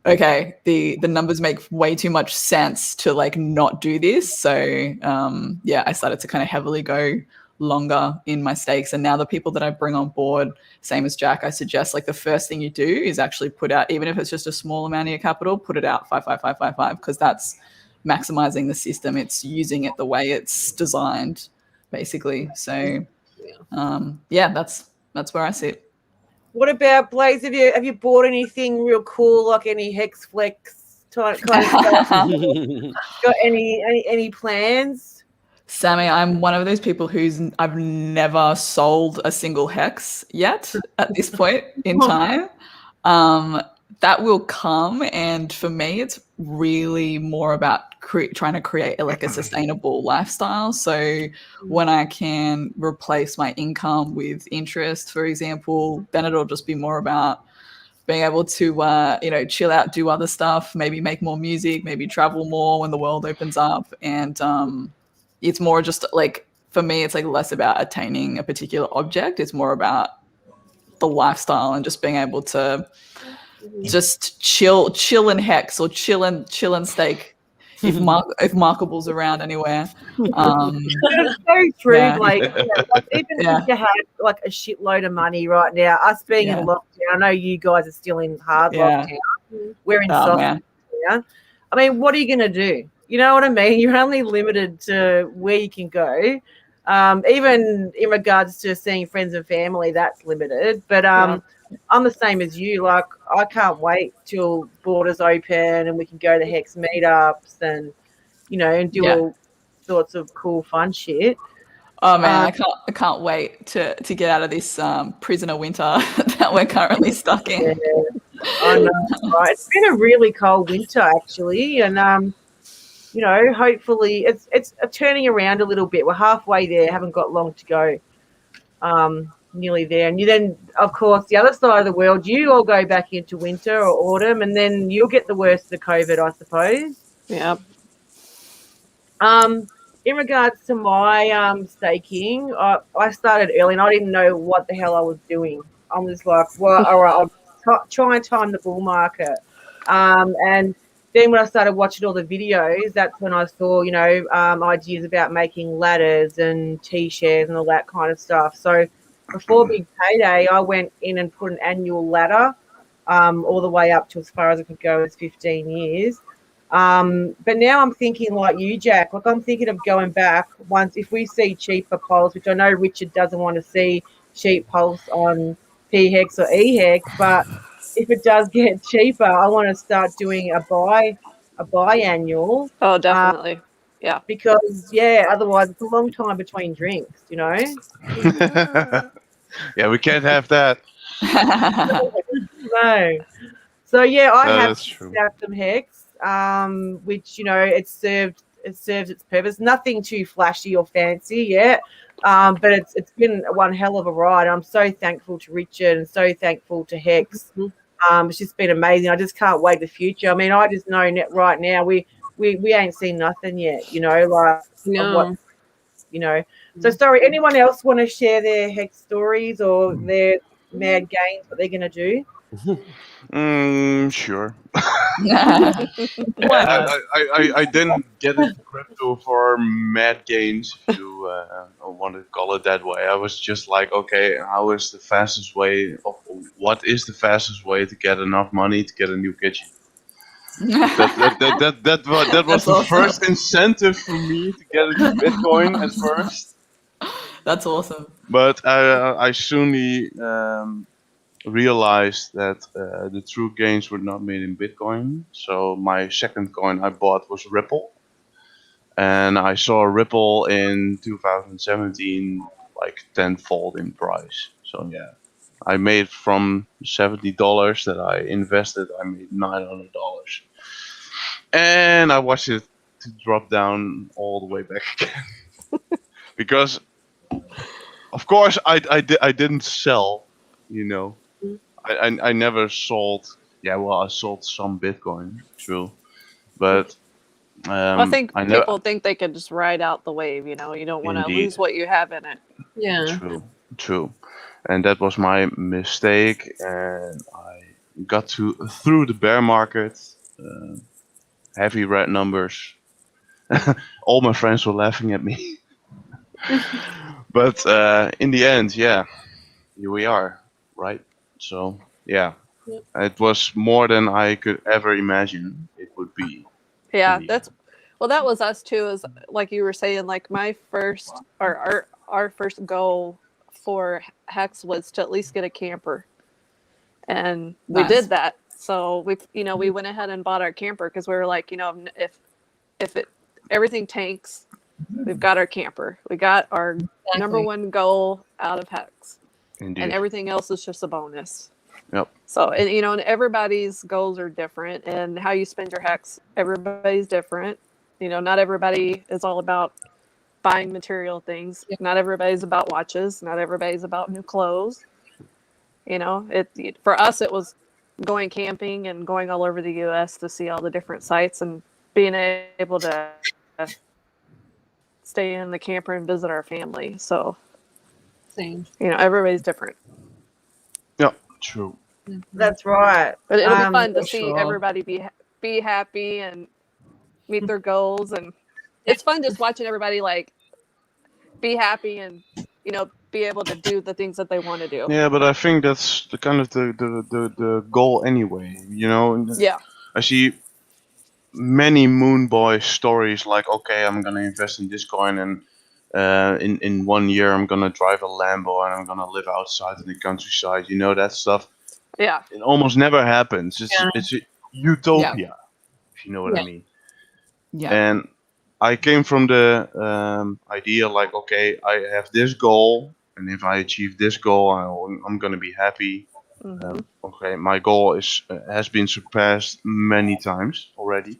okay, the numbers make way too much sense to like not do this. So I started to kind of heavily go longer in my stakes. And now the people that I bring on board, same as Jack, I suggest like the first thing you do is actually put out, even if it's just a small amount of your capital, put it out 55555, because that's maximizing the system. It's using it the way it's designed, basically. So that's where I sit. What about Blaze? Have you bought anything real cool, like any Hex Flex kind of stuff? Got any plans? Sammy, I'm one of those people I've never sold a single hex yet at this point in time. That will come, and for me, it's really more about trying to create like a sustainable lifestyle. So when I can replace my income with interest, for example, then it'll just be more about being able to chill out, do other stuff, maybe make more music, maybe travel more when the world opens up. And it's more just like, for me, it's like less about attaining a particular object. It's more about the lifestyle and just being able to just chill in Hex or chill in stake if Markable's around anywhere. It's so true. Yeah. Like even if you had like a shitload of money right now, us being in lockdown, I know you guys are still in hard lockdown. We're in soft lockdown. I mean, what are you going to do? You know what I mean? You're only limited to where you can go. Even in regards to seeing friends and family, that's limited. But I'm the same as you. Like, I can't wait till borders open and we can go to Hex meetups and, and do all sorts of cool, fun shit. Oh man, I can't wait to get out of this prisoner winter that we're currently stuck in. Yeah, I know, right? It's been a really cold winter actually, and hopefully it's turning around a little bit. We're halfway there, haven't got long to go. Nearly there. And then, of course, the other side of the world, you all go back into winter or autumn, and then you'll get the worst of the COVID, I suppose. Yep. In regards to my staking, I started early, and I didn't know what the hell I was doing. I'm just like, well, all right, I'll try and time the bull market. And then when I started watching all the videos, that's when I saw, ideas about making ladders and T-shares and all that kind of stuff. So before Big Payday, I went in and put an annual ladder all the way up to as far as I could go as 15 years. But now I'm thinking like you, Jack. Like, I'm thinking of going back once if we see cheaper pulse, which I know Richard doesn't want to see cheap pulse on PHEX or EHEX, but if it does get cheaper, I want to start doing a biannual. Oh, definitely. Yeah. Because otherwise it's a long time between drinks, Yeah, we can't have that. No. So I have that's true. some Hex. which it served its purpose. Nothing too flashy or fancy yet, but it's been one hell of a ride. I'm so thankful to Richard and so thankful to Hex. It's just been amazing. I just can't wait the future. I mean, I just know right now we ain't seen nothing yet. Like of what So sorry. Anyone else want to share their Hex stories or their mad gains? What they're gonna do? Sure. Wow. I didn't get into crypto for mad gains, if you want to call it that way. I was just like, okay, what is the fastest way to get enough money to get a new kitchen? That was the first incentive for me to get into Bitcoin at first. That's awesome. But I soonly realized that the true gains were not made in Bitcoin. So my second coin I bought was Ripple. And I saw Ripple in 2017 like tenfold in price. So yeah, I made from $70 that I invested, I made $900. And I watched it to drop down all the way back again. Because of course I didn't sell, I never sold. Yeah, well, I sold some Bitcoin, true, but I think I never. people think they can just ride out the wave. You don't want to Indeed. lose what you have in it. Yeah. True, and that was my mistake. And I got through the bear market, heavy red numbers. All my friends were laughing at me, but in the end, yeah, here we are, right? So yeah. Yep. It was more than I could ever imagine it would be. Yeah, that was us too. Is like you were saying, like my first or our first goal for Hex was to at least get a camper, and we Nice. did that. So we went ahead and bought our camper because we were like, if everything tanks, we've got our camper. We got our number one goal out of Hex. Indeed. And everything else is just a bonus. Yep. So, and everybody's goals are different, and how you spend your Hex, everybody's different. Not everybody is all about buying material things. Yep. Not everybody's about watches. Not everybody's about new clothes. For us, it was going camping and going all over the U.S. to see all the different sites and being able to stay in the camper and visit our family. So, Same. everybody's different. Yeah, true. That's right. But it'll be fun to for see sure. everybody be happy and meet their goals, and it's fun just watching everybody like be happy and be able to do the things that they want to do. Yeah, but I think that's the kind of the goal anyway. Yeah. I see many Moon Boy stories like, okay, I'm gonna invest in this coin, and in 1 year I'm gonna drive a Lambo and I'm gonna live outside in the countryside. That stuff. Yeah. It almost never happens. It's a utopia, if you know what I Yeah. mean. Yeah. And I came from the idea like, okay, I have this goal, and if I achieve this goal, I'm gonna be happy. Mhm. Okay, my goal has been surpassed many times already,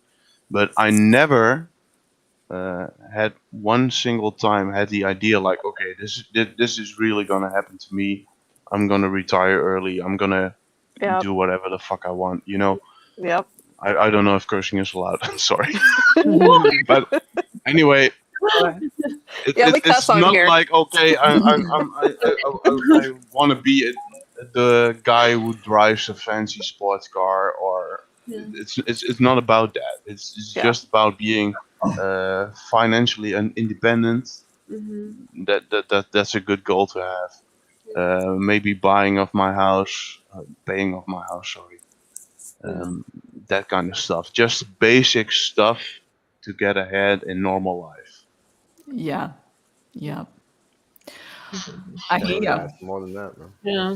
but I never had one single time had the idea like, okay, this is really gonna happen to me. I'm gonna retire early. I'm gonna Yep. do whatever the fuck I want. Yep. I don't know if cursing is allowed. Sorry, but anyway, Yeah, we it's cuss on not here. like, okay, I want to be the guy who drives a fancy sports car, or Yeah. it's not about that. It's Yeah. just about being financially independent. Mm-hmm. That's a good goal to have. Maybe paying off my house. Sorry. That kind of stuff. Just basic stuff to get ahead in normal life. Yeah. Yeah. I hear you. Ask more than that, man. Yeah.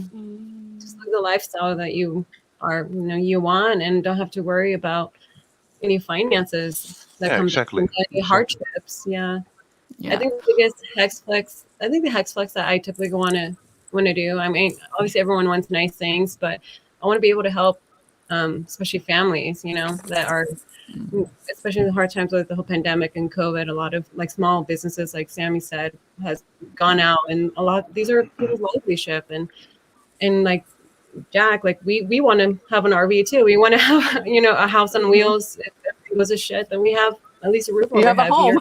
Just like the lifestyle that you are, you want, and don't have to worry about any finances that Yeah, come exactly. from any hardships. Yeah. Yeah. I think the biggest hex flex that I typically want to do. I mean, obviously everyone wants nice things, but I want to be able to help especially families, you know, that are, especially in the hard times with the whole pandemic and COVID. A lot of like small businesses, like Sammy said, has gone out, and a lot these are people's livelihood, and like Jack, like we want to have an RV too. We want to have, you know, a house on wheels. If everything was a shit, then we have at least a roof over You have a head. home.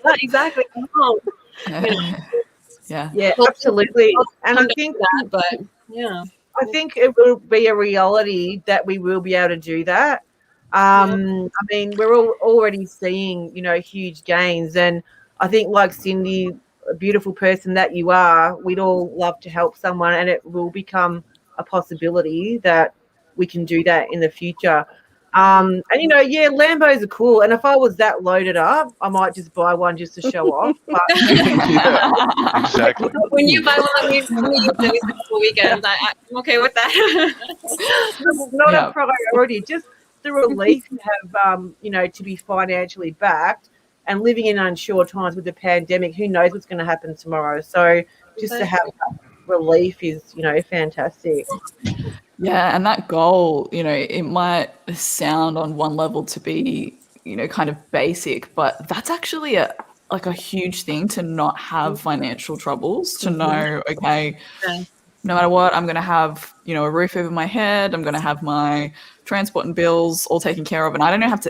Yeah, exactly. A home. You know, Yeah, absolutely. And I come think to that, but yeah, I think it will be a reality that we will be able to do that. I mean, we're all already seeing, you know, huge gains, and I think, like Cindy, a beautiful person that you are, we'd all love to help someone, and it will become a possibility that we can do that in the future. And you know, yeah, Lambos are cool, and if I was that loaded up, I might just buy one just to show off. But Yeah, exactly. when you buy one, let me use at least a couple weekends. I'm okay with that. not Yeah. a priority, just the relief to have, you know, to be financially backed and living in unsure times with the pandemic. Who knows what's going to happen tomorrow? So just to have that relief is, you know, fantastic. Yeah, and that goal, you know, it might sound on one level to be, you know, kind of basic, but that's actually a huge thing to not have financial troubles, to know, okay, no matter what, I'm going to have, you know, a roof over my head. I'm going to have my transport and bills all taken care of. And I don't have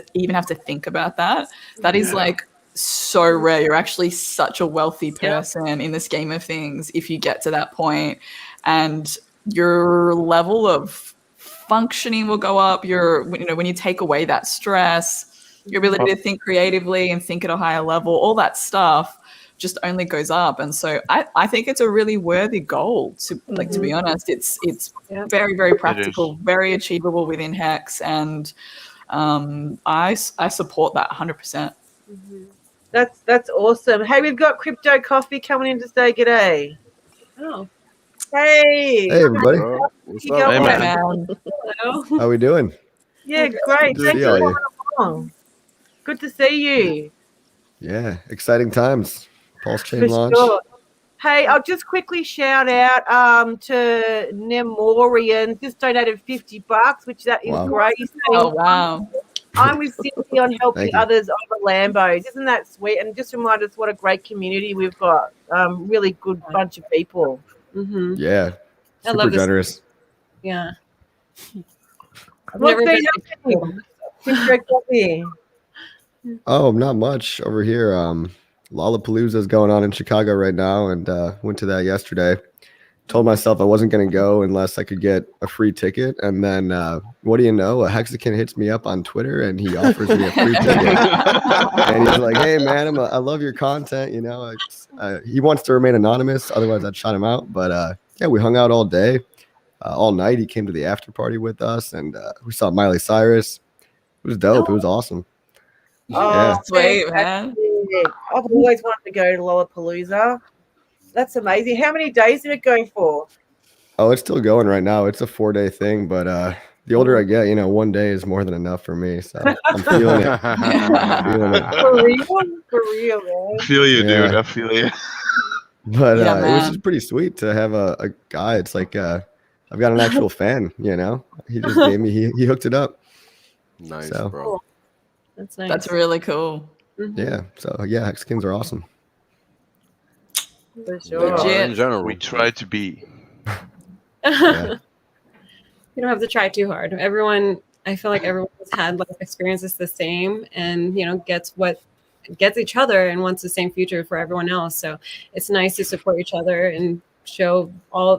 to think about that. That is like so rare. You're actually such a wealthy person in the scheme of things if you get to that point. And your level of functioning will go up. You know, when you take away that stress, your ability to think creatively and think at a higher level, all that stuff just only goes up. And so I think it's a really worthy goal to be honest. It's very, very practical, very achievable within Hex, and I support that 100%. That's awesome. Hey, we've got Crypto Coffee coming in to say g'day. Oh, Hey everybody. What's You up? go Hey, on. man. hello. How we doing? Yeah, great. Good. Thanks See for all coming you. along. Good to see you. Yeah, exciting times. Pulse chain For launch. sure. Hey, I'll just quickly shout out to Nemorian, just donated $50, which that is Wow. great. He's saying, Oh, wow. I'm with Cindy on helping Thank you. others over Lambos. Isn't that sweet? And just remind us what a great community we've got. Really good bunch of people. Mm-hmm. Yeah, I super love this. generous. Yeah. I've What's never been been happening? Crypto Coffee. Oh, not much over here. Lollapalooza is going on in Chicago right now, and went to that yesterday. Told myself I wasn't going to go unless I could get a free ticket, and then what do you know? A Hexican hits me up on Twitter, and he offers me a free ticket. And he's like, "Hey, man, I love your content. You know, he wants to remain anonymous. Otherwise, I'd shut him out. But yeah, we hung out all day, all night. He came to the after party with us, and we saw Miley Cyrus. It was dope. It was awesome. Yeah. Sweet, man. fantastic. I've always wanted to go to Lollapalooza. That's amazing. How many days did it go for? Oh, it's still going right now. It's a 4-day thing, but the older I get, you know, 1 day is more than enough for me. So I'm feeling it. Feeling it. For real? For real, man. I feel you, Yeah. dude. I feel you. But Yeah, it was man. just pretty sweet to have a guy. It's like I've got an actual fan, you know. He just gave me he hooked it up. Nice, So. bro. That's nice. That's really cool. Mhm. Yeah. So yeah, Hexicans are awesome. For They sure. are Legit. in general. We try to be. Yeah. You don't have to try too hard. Everyone, I feel like everyone has had life experiences the same, and you know, gets each other and wants the same future for everyone else. So it's nice to support each other and show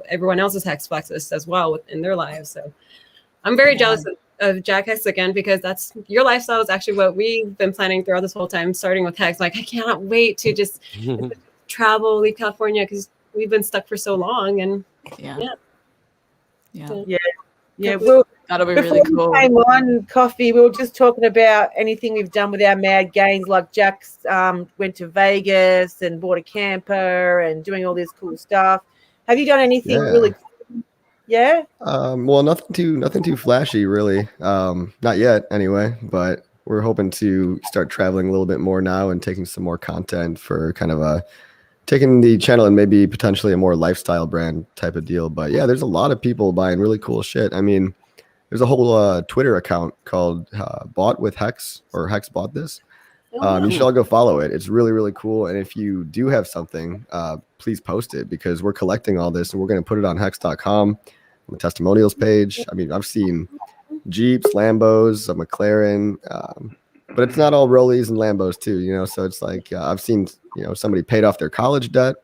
everyone else's hex flexes as well in their lives. So I'm very jealous of Jack Hex again, because that's your lifestyle is actually what we've been planning throughout this whole time, starting with Hex. Like I cannot wait to just travel, leave California, because we've been stuck for so long. And Yeah. Yeah, well, That'll be before really cool. we came on Coffee, we were just talking about anything we've done with our mad gains, like Jack's went to Vegas and bought a camper and doing all this cool stuff. Have you done anything Yeah. really cool? Yeah? Well, nothing too flashy, really. Not yet, anyway. But we're hoping to start traveling a little bit more now and taking some more content for kind of taking the channel and maybe potentially a more lifestyle brand type of deal. But yeah, there's a lot of people buying really cool shit. I mean, there's a whole Twitter account called Bought with Hex, or Hex Bought This. You should all go follow it. It's really, really cool. And if you do have something, please post it, because we're collecting all this and we're going to put it on hex.com, on the testimonials page. I mean, I've seen Jeeps, Lambos, a McLaren, but it's not all Rollies and Lambos too, you know? So it's like, I've seen, you know, somebody paid off their college debt.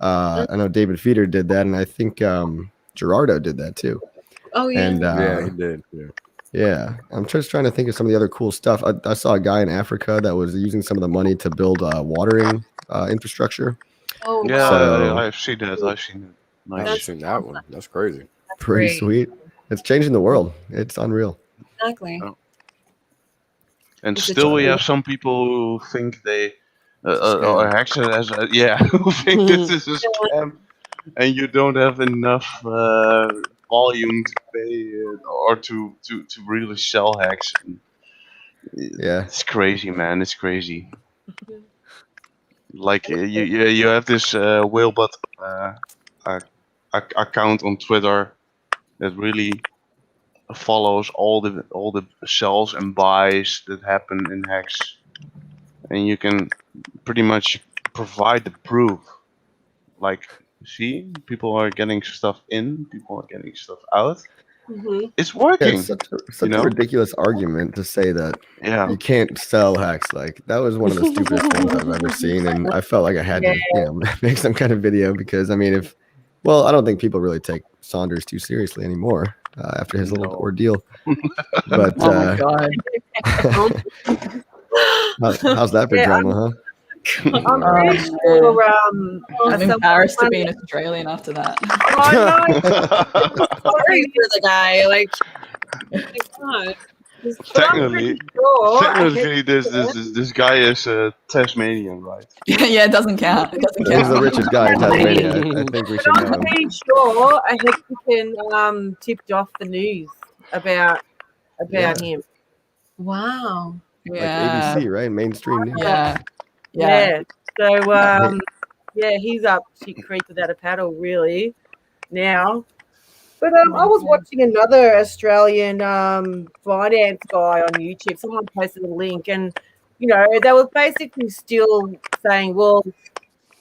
I know David Feeder did that. And I think Gerardo did that too. Oh, yeah. And Yeah, he did. Yeah. yeah, I'm just trying to think of some of the other cool stuff. I saw a guy in Africa that was using some of the money to build watering infrastructure. Oh, Yeah, So- I've seen that. I've seen it. I haven't Nice. seen that one. That's crazy. Pretty great. sweet. It's changing the world. It's unreal. Exactly. Oh. And Is it still, we true? have some people who think they Scam. or Hexer as a, yeah, who think this is a scam, and you don't have enough volume to pay or to really sell Hex. Yeah. It's crazy, man. It's crazy. Like you have this Whalebot account on Twitter that really follows all the sells and buys that happen in Hex, and you can pretty much provide the proof. Like, see, people are getting stuff in, people are getting stuff out. It's Yeah, working. it's such you a know? ridiculous argument to say that Yeah. you can't sell Hex. Like, that was one of the stupidest things I've ever seen, and I felt like I had to, you know, make some kind of video, because I mean, I don't think people really take Saunders too seriously anymore after his little No. ordeal. But Oh my god. how's that for Yeah, drama, huh? I'm Oh, pretty man. sure. I'm embarrassed to be an Australian after that. I know. Sorry for the guy. Like, oh my God. Technically, Sure. technically, this guy is Tasmanian, right? Yeah, it doesn't count. It doesn't He's the count. richest guy in Tasmania. I think we should know I'm him. pretty sure a Hexican tipped off the news about him. Wow. Yeah. Like ABC, right? Mainstream news. Yeah. Yeah. So he's up shit creek without a paddle really now. But I was watching another Australian finance guy on YouTube. Someone posted a link, and you know they were basically still saying, well,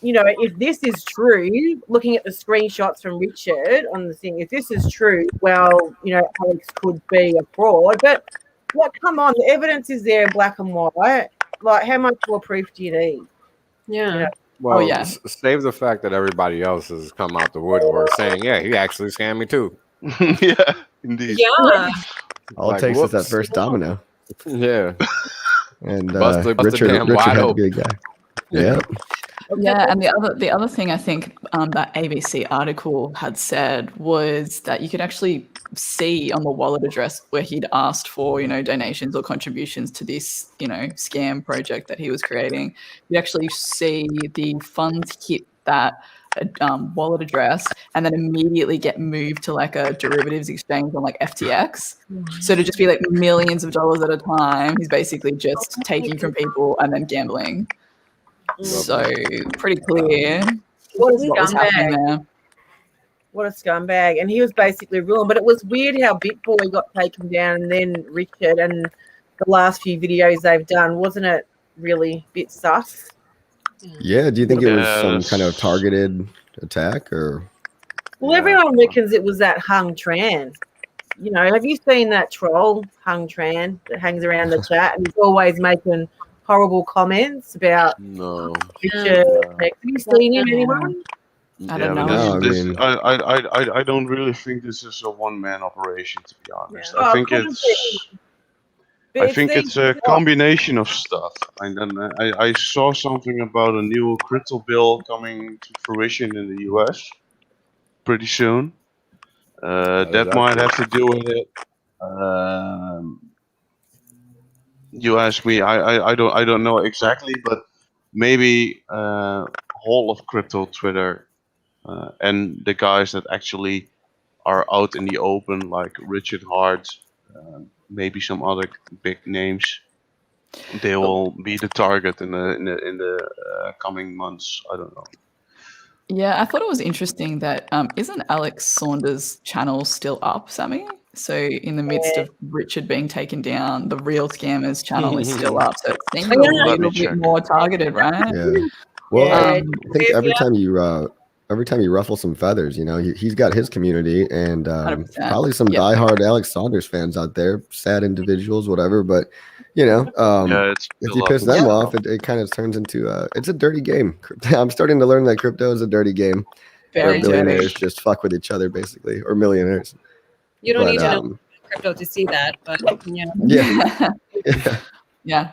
you know, if this is true, looking at the screenshots from Richard on the thing, if this is true, well, you know, Alex could be a fraud. But like, come on, the evidence is there in black and white. Like, how much more proof do you need? Yeah. Well, yeah. save the fact that everybody else has come out the woodwork saying, yeah, he actually scammed me too. Yeah, indeed. Yeah. All it Like, takes is that whoops. first domino. Yeah. And Busted Richard damn had wide to be a guy. Yeah. Yeah, and the other thing I think that ABC article had said was that you could actually see on the wallet address where he'd asked for, you know, donations or contributions to this, you know, scam project that he was creating. You actually see the funds hit that wallet address and then immediately get moved to like a derivatives exchange on like FTX. So to just be like millions of dollars at a time, he's basically just taking from people and then gambling. So pretty clear What a what was happening scumbag. there. What a scumbag. And he was basically ruined. But it was weird how BitBoy got taken down and then Richard, and the last few videos they've done. Wasn't it really a bit sus? Yeah. Do you think it was some Yes. kind of targeted attack, or? Well, everyone reckons it was that Hung Tran. You know, have you seen that troll, Hung Tran, that hangs around the chat and he's always making horrible comments about No. Richard? Have you seen him, anyone? I don't but know. No, I this, mean- I don't really think this is a one-man operation, to be honest. Yeah. I Oh, think couldn't it's be. But I think these it's a jobs. combination of stuff. And then I saw something about a new crypto bill coming to fruition in the US pretty soon. That might have to do with it. You ask me, I don't know exactly, but maybe whole of crypto Twitter and the guys that actually are out in the open, like Richard Hart, maybe some other big names, they will be the target in the coming months. I don't know. Yeah, I thought it was interesting that isn't Alex Saunders' channel still up, Sammy? So in the midst of Richard being taken down, the real scammers channel is still up. So it seems a Let me little bit check. more targeted, right? Yeah. Well, Yeah, I think every time you ruffle some feathers, you know, he's got his community and 100%. probably some Yep. diehard Alex Saunders fans out there, sad individuals, whatever. But you know, Yeah, it's if still you up. piss them off, it kind of turns into it's a dirty game. I'm starting to learn that crypto is a dirty game where Very billionaires dirty. just fuck with each other, basically, or millionaires. You don't But, need to know crypto to see that, but yeah. Yeah.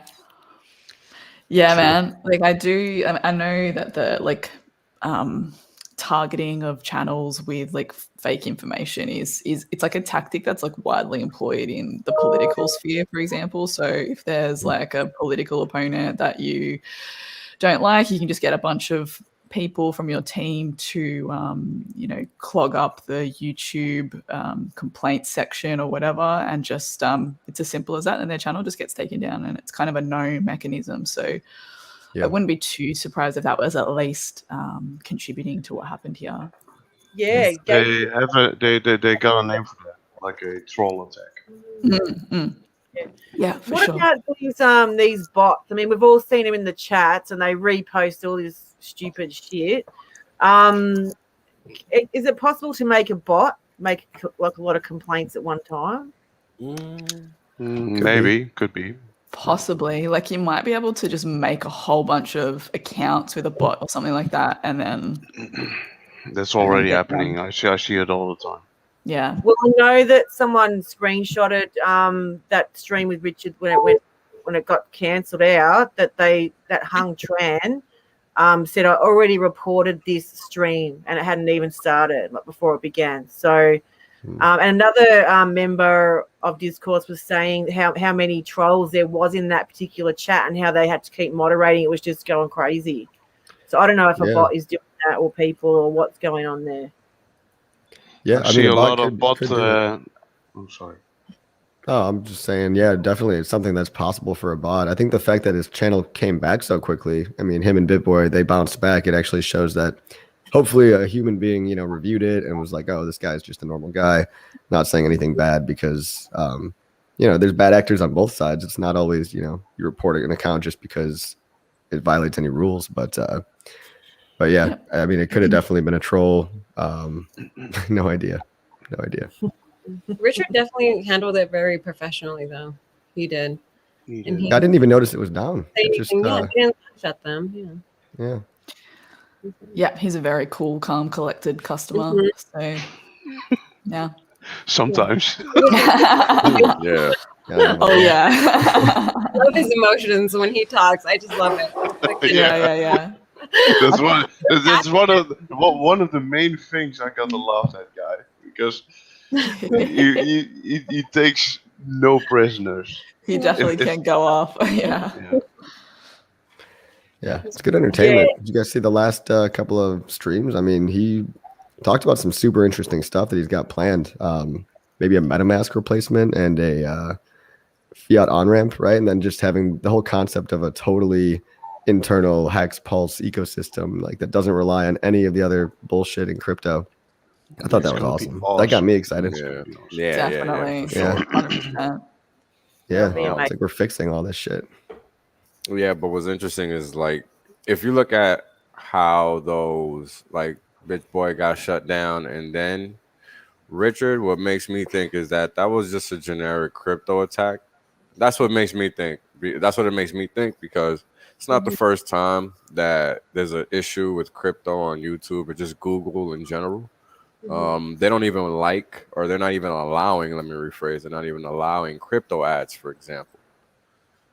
Yeah, True. man. Like I know that the targeting of channels with like fake information is it's like a tactic that's like widely employed in the political sphere, for example. So if there's like a political opponent that you don't like, you can just get a bunch of people from your team to clog up the YouTube complaints section or whatever, and just it's as simple as that, and their channel just gets taken down, and it's kind of a known mechanism. So I wouldn't be too surprised if that was at least contributing to what happened here. yeah. They have they got a name for that, like a troll attack. Yeah, for What sure. about these bots? I mean, we've all seen them in the chats, and they repost all this stupid shit. Is it possible to make a bot make like a lot of complaints at one time? Maybe, could be. Possibly. Like you might be able to just make a whole bunch of accounts with a bot or something like that, and then That's already get happening. I see it all the time. yeah. Well, I know that someone screenshotted that stream with Richard when it got cancelled out. That Hung Tran said I already reported this stream and it hadn't even started like before it began. So, and another member of Discourse was saying how many trolls there was in that particular chat and how they had to keep moderating. It was just going crazy. So I don't know if a bot is doing that or people or what's going on there. Yeah, I see a lot of bot. could I'm sorry. Oh, I'm just saying, yeah, definitely it's something that's possible for a bot. I think the fact that his channel came back so quickly, I mean, him and BitBoy, they bounced back. It actually shows that hopefully a human being, reviewed it and was like, oh, this guy's just a normal guy, not saying anything bad because, there's bad actors on both sides. It's not always, you report an account just because it violates any rules. But yeah, I mean, it could have definitely been a troll. No idea. Richard definitely handled it very professionally, though. He did. And I didn't even notice it was down. he Just, didn't laugh at them. Yeah. Yeah, he's a very cool, calm, collected customer. So yeah. Sometimes. Yeah. Oh yeah. I love his emotions when he talks. I just love it. Yeah. That's one of the main things I gotta love that guy because he takes no prisoners. He definitely can go off. Yeah, it's good entertainment. Did you guys see the last couple of streams? I mean, he talked about some super interesting stuff that he's got planned. Maybe a MetaMask replacement and a fiat on-ramp, right? And then just having the whole concept of a totally internal Hex Pulse ecosystem, like that doesn't rely on any of the other bullshit in crypto. I thought that was awesome. That got me excited. Yeah. definitely. Sure. 100%. Yeah, it's like we're fixing all this shit. Yeah, but what's interesting is like if you look at how those like Bitch Boy got shut down and then Richard, what makes me think is that was just a generic crypto attack. That's what makes me think. That's what it makes me think because it's not the first time that there's an issue with crypto on YouTube or just Google in general. They don't even like, or they're not even allowing, let me rephrase, they're not even allowing crypto ads, for example.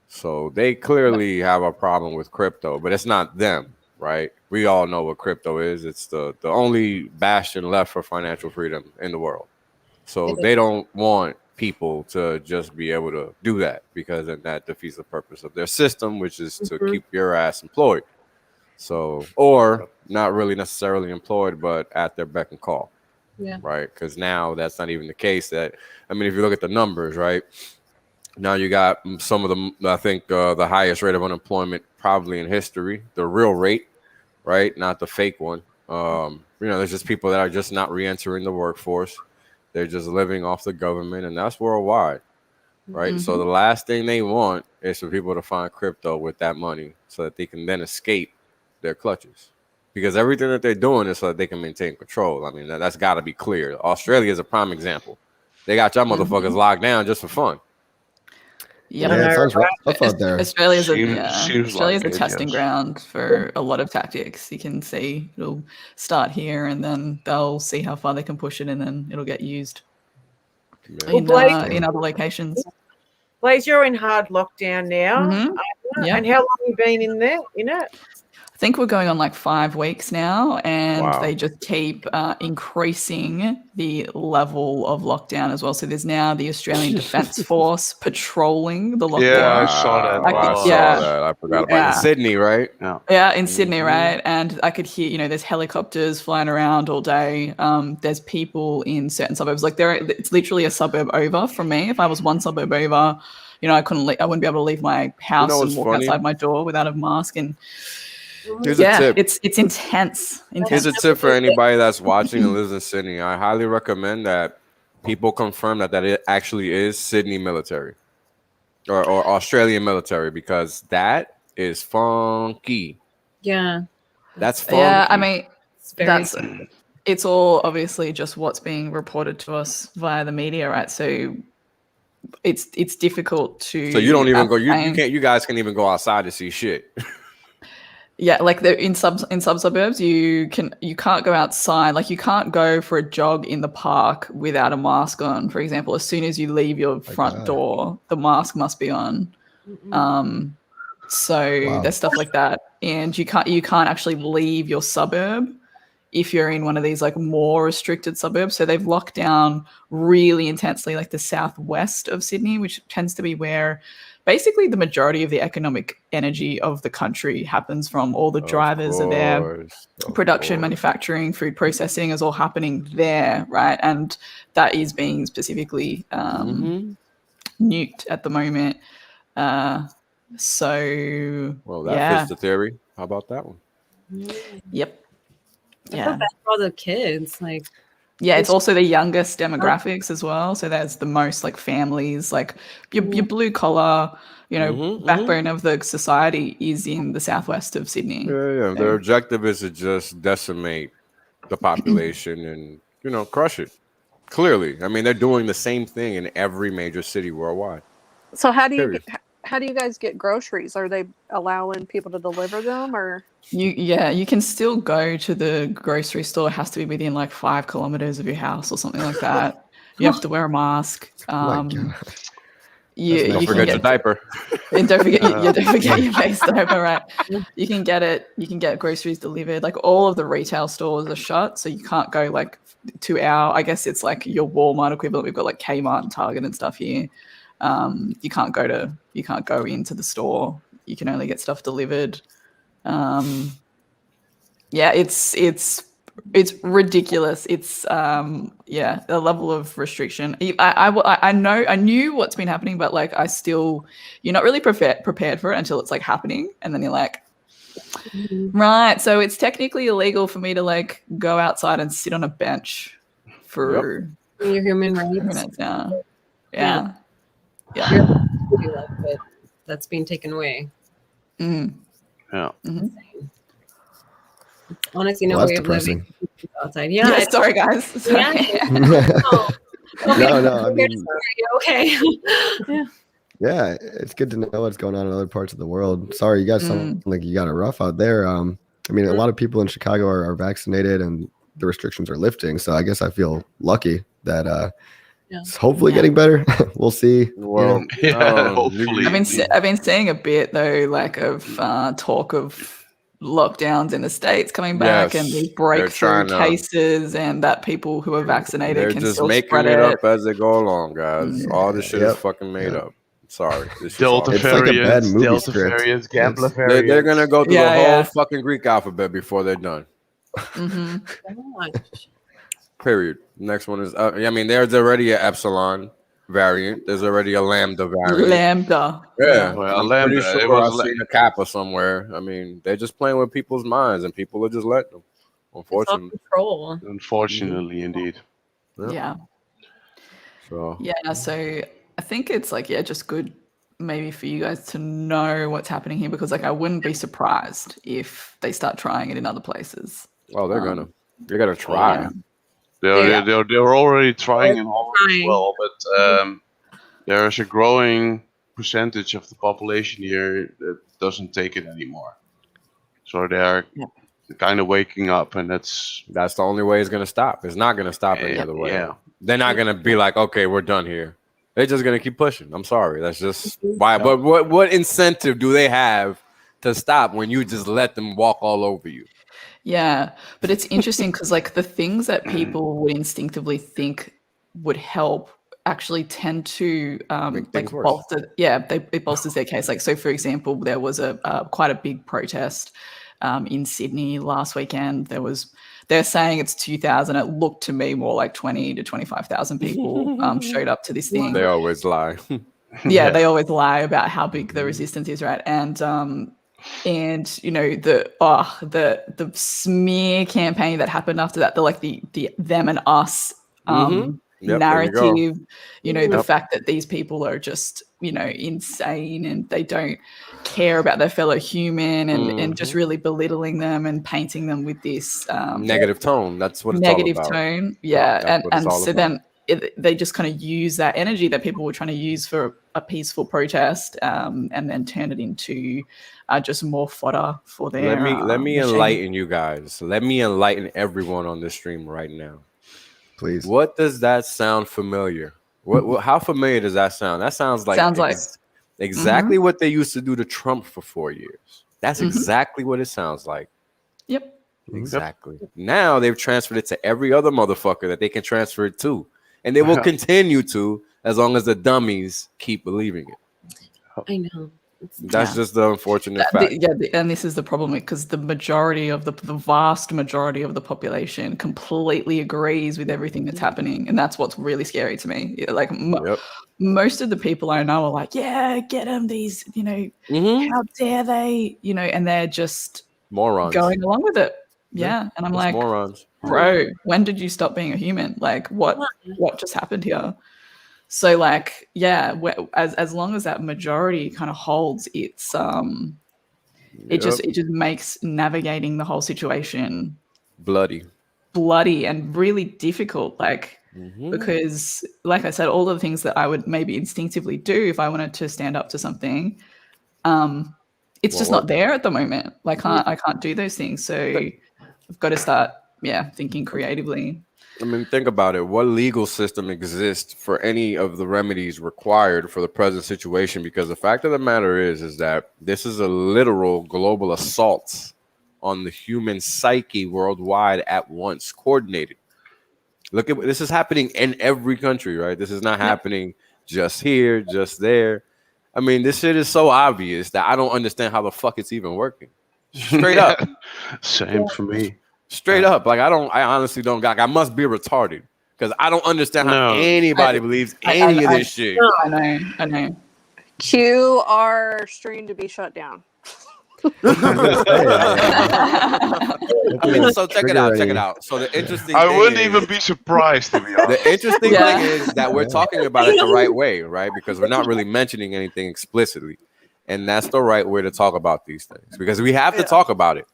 So they clearly have a problem with crypto, but it's not them, right? We all know what crypto is. It's the only bastion left for financial freedom in the world. So they don't want people to just be able to do that because then that defeats the purpose of their system, which is to keep your ass employed. So, or not really necessarily employed, but at their beck and call. Yeah. Right. Because now that's not even the case. If you look at the numbers, right now, you got some of them. I think the highest rate of unemployment probably in history, the real rate, right? Not the fake one. There's just people that are just not re-entering the workforce. They're just living off the government, and that's worldwide, right? So the last thing they want is for people to find crypto with that money so that they can then escape their clutches. Because everything that they're doing is so that they can maintain control. I mean, that's got to be clear. Australia is a prime example. They got y'all motherfuckers locked down just for fun. Yep. Yeah, it sounds rough out there. Seems Australia's like a it, testing yes. ground for a lot of tactics. You can see it'll start here, and then they'll see how far they can push it, and then it'll get used in other locations. Blaze, you're in hard lockdown now. Yep. And how long have you been in it? I think we're going on like 5 weeks now, and Wow. they just keep increasing the level of lockdown as well. So there's now the Australian Defence Force patrolling the lockdown. Yeah, I saw that. I saw that. I forgot about it. In Sydney, right? Yeah, in Sydney, right? And I could hear, there's helicopters flying around all day. There's people in certain suburbs. Like it's literally a suburb over from me. If I was one suburb over, I wouldn't be able to leave my house and walk outside my door without a mask. And here's a tip. It's intense. Here's a tip for anybody that's watching and lives in Sydney. I highly recommend that people confirm that it actually is Sydney military or Australian military, because that is funky. Yeah. That's funky. Yeah, I mean, It's it's all obviously just what's being reported to us via the media, right? So it's difficult to. So you don't even go. You guys can't even go outside to see shit. Yeah, like in some suburbs, you can't go outside. Like you can't go for a jog in the park without a mask on. For example, as soon as you leave your front door, the mask must be on. So there's stuff like that, and you can't actually leave your suburb if you're in one of these like more restricted suburbs. So they've locked down really intensely, like the southwest of Sydney, which tends to be where basically the majority of the economic energy of the country happens from. All the drivers are there, production, manufacturing, food processing is all happening there, right? And that is being specifically nuked at the moment. So that fits the theory. How about that one? Yep. Yeah, for all the kids, like. Yeah, it's also the youngest demographics as well. So there's the most like families, like your blue collar, backbone of the society is in the southwest of Sydney. Yeah. Their objective is to just decimate the population and crush it. Clearly, I mean, they're doing the same thing in every major city worldwide. So how do you guys get groceries? Are they allowing people to deliver them, or? You can still go to the grocery store. It has to be within like 5 kilometers of your house or something like that. You have to wear a mask. Don't forget your diaper. And don't forget your face diaper, right? You can get groceries delivered. Like all of the retail stores are shut, so you can't go like to I guess it's like your Walmart equivalent. We've got like Kmart and Target and stuff here. You can't go into the store. You can only get stuff delivered. It's ridiculous. It's the level of restriction. I knew what's been happening, but like you're not really prepared for it until it's like happening, and then you're like, right. So it's technically illegal for me to like go outside and sit on a bench for your human rights minutes now. Yeah. That's being taken away. Yeah. Honestly, no way of living outside. Yeah, sorry guys. Sorry. No. I mean, okay. Yeah, it's good to know what's going on in other parts of the world. Sorry, you guys sound like you got it rough out there. I mean, a lot of people in Chicago are vaccinated and the restrictions are lifting. So I guess I feel lucky that it's hopefully getting better. We'll see. Well, hopefully. I've been seeing a bit though, like of talk of lockdowns in the States coming back and these breakthrough cases, and that people who are vaccinated can just still making spread it up as they go along, guys. All this shit is fucking made up. Sorry. Delta variants, Delta variants, Gambler variants. They're going to go through the whole fucking Greek alphabet before they're done. Period. Next one is, I mean, there's already an epsilon variant. There's already a lambda variant. Yeah. Well, I'm lambda. pretty sure I've seen a kappa somewhere. I mean, they're just playing with people's minds, and people are just letting them. Unfortunately. Control. Unfortunately, indeed. Yeah. So Yeah, so I think it's like, just good maybe for you guys to know what's happening here, because like I wouldn't be surprised if they start trying it in other places. oh, they're gonna try. Yeah. They're already trying in Holland as Trying. well, but there's a growing percentage of the population here that doesn't take it anymore. So they're kind of waking up, and that's the only way it's gonna stop. It's not gonna stop any other way. Yeah. They're not gonna be like, okay, we're done here. They're just gonna keep pushing. I'm sorry. That's just why. But what incentive do they have to stop when you just let them walk all over you? Yeah, but it's interesting because like the things that people would instinctively think would help actually tend to Make like things worse. bolster. Yeah, it bolsters their case. Like, so for example, there was a quite a big protest in Sydney last weekend. They're saying it's 2,000. It looked to me more like 20 to 25,000 people showed up to this thing. They always lie. Yeah, they always lie about how big the resistance is, right? And you know, the smear campaign that happened after that, the them and us Yep, narrative, you know, the fact that these people are just, you know, insane and they don't care about their fellow human, and just really belittling them and painting them with this negative tone. That's what it's negative all about. tone. Yeah, and so about. then they just kind of use that energy that people were trying to use for a peaceful protest, and then turn it into just more fodder for their. Let me machine. enlighten you guys. Let me enlighten everyone on this stream right now. Please. What does that sound familiar? How familiar does that sound? That sounds like exactly what they used to do to Trump for 4 years. That's exactly what it sounds like. Yep. Exactly. Now they've transferred it to every other motherfucker that they can transfer it to. And they will continue to, as long as the dummies keep believing it. I know. That's just the unfortunate fact. And this is the problem, because the majority of the vast majority of the population completely agrees with everything that's happening, and that's what's really scary to me. Like most of the people I know are like, "Yeah, get them these, you know, how dare they, you know," and they're just morons going along with it. Yeah, and I'm like, morons. Bro, when did you stop being a human? Like, what just happened here? So like, yeah, as long as that majority kind of holds, it's it just makes navigating the whole situation bloody and really difficult. Like, because like I said, all the things that I would maybe instinctively do if I wanted to stand up to something, it's just not there at the moment. Like, I can't do those things. So I've got to start, thinking creatively. I mean, think about it. What legal system exists for any of the remedies required for the present situation? Because the fact of the matter is that this is a literal global assault on the human psyche worldwide at once, coordinated. Look at this is happening in every country, right? This is not happening just here, just there. I mean, this shit is so obvious that I don't understand how the fuck it's even working. Straight up. Same for me. Straight up, like I honestly don't got. I must be retarded because I don't understand how anybody believes any of this shit. I know. Cue our stream to be shut down. So check it out. So the interesting I thing wouldn't is, even be surprised, to be honest. the interesting thing is that we're talking about it the right way, right? Because we're not really mentioning anything explicitly, and that's the right way to talk about these things because we have to talk about it.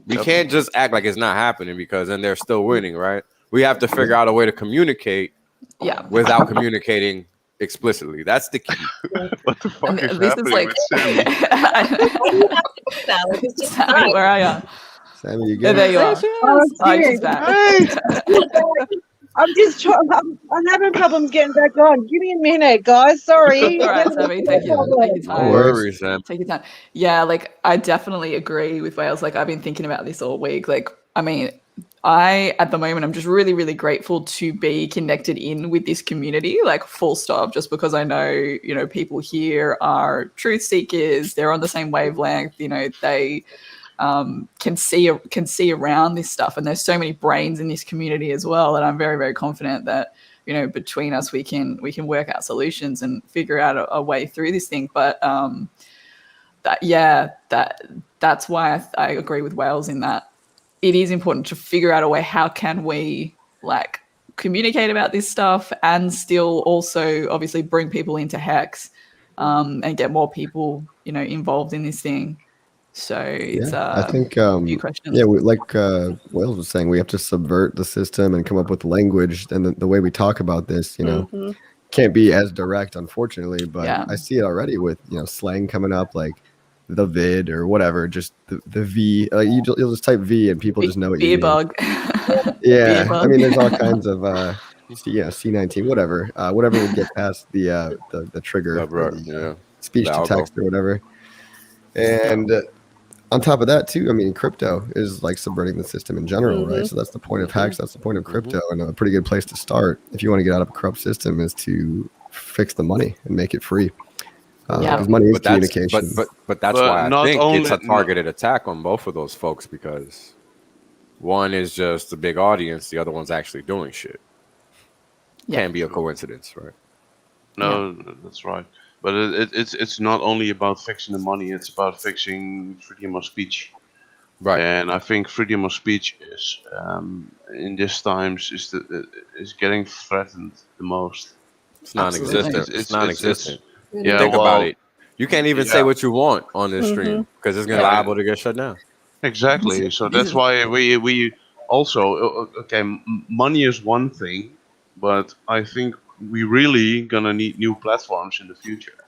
We can't just act like it's not happening because then they're still winning, right? We have to figure out a way to communicate without communicating explicitly. That's the key. What the fuck is this happening is like, with Sammy? Sammy, where are you? Sammy, you good? There you are. She's back. I'm having problems getting back on. Give me a minute, guys. Sorry. All right, Sammy, take your time. No worries, Sam. Take your time. Yeah, like I definitely agree with Wales. Like I've been thinking about this all week. Like, I mean, at the moment, I'm just really, really grateful to be connected in with this community, like full stop, just because I know, you know, people here are truth seekers. They're on the same wavelength. You know, they can see around this stuff, and there's so many brains in this community as well that I'm very, very confident that, you know, between us we can work out solutions and figure out a way through this thing. But that's why I agree with Wales in that it is important to figure out a way, how can we like communicate about this stuff and still also obviously bring people into Hex and get more people, involved in this thing. So it's I think a few questions. like Wales was saying, we have to subvert the system and come up with language, and the way we talk about this, can't be as direct, unfortunately. But Yeah. I see it already with slang coming up, like the vid or whatever, just the V. Like you'll just type V and people just know what you Beer mean. bug. Yeah, Beer bug. I mean, there's all kinds of C19, whatever will get past the trigger, or the speech to text or whatever. And on top of that, too, I mean, crypto is like subverting the system in general, right? So that's the point of Hex. That's the point of crypto, and a pretty good place to start if you want to get out of a corrupt system is to fix the money and make it free. Because money is communication. But that's why I think it's a targeted attack on both of those folks, because one is just a big audience, the other one's actually doing shit. Can be a coincidence, right? No, that's right. But it's not only about fixing the money; it's about fixing freedom of speech. Right. And I think freedom of speech is in these times is getting threatened the most. It's non-existent. It's non-existent. Yeah, think about it. You can't even say what you want on this stream because it's gonna be liable to get shut down. Exactly. So that's why we also money is one thing, but I think we really gonna need new platforms in the future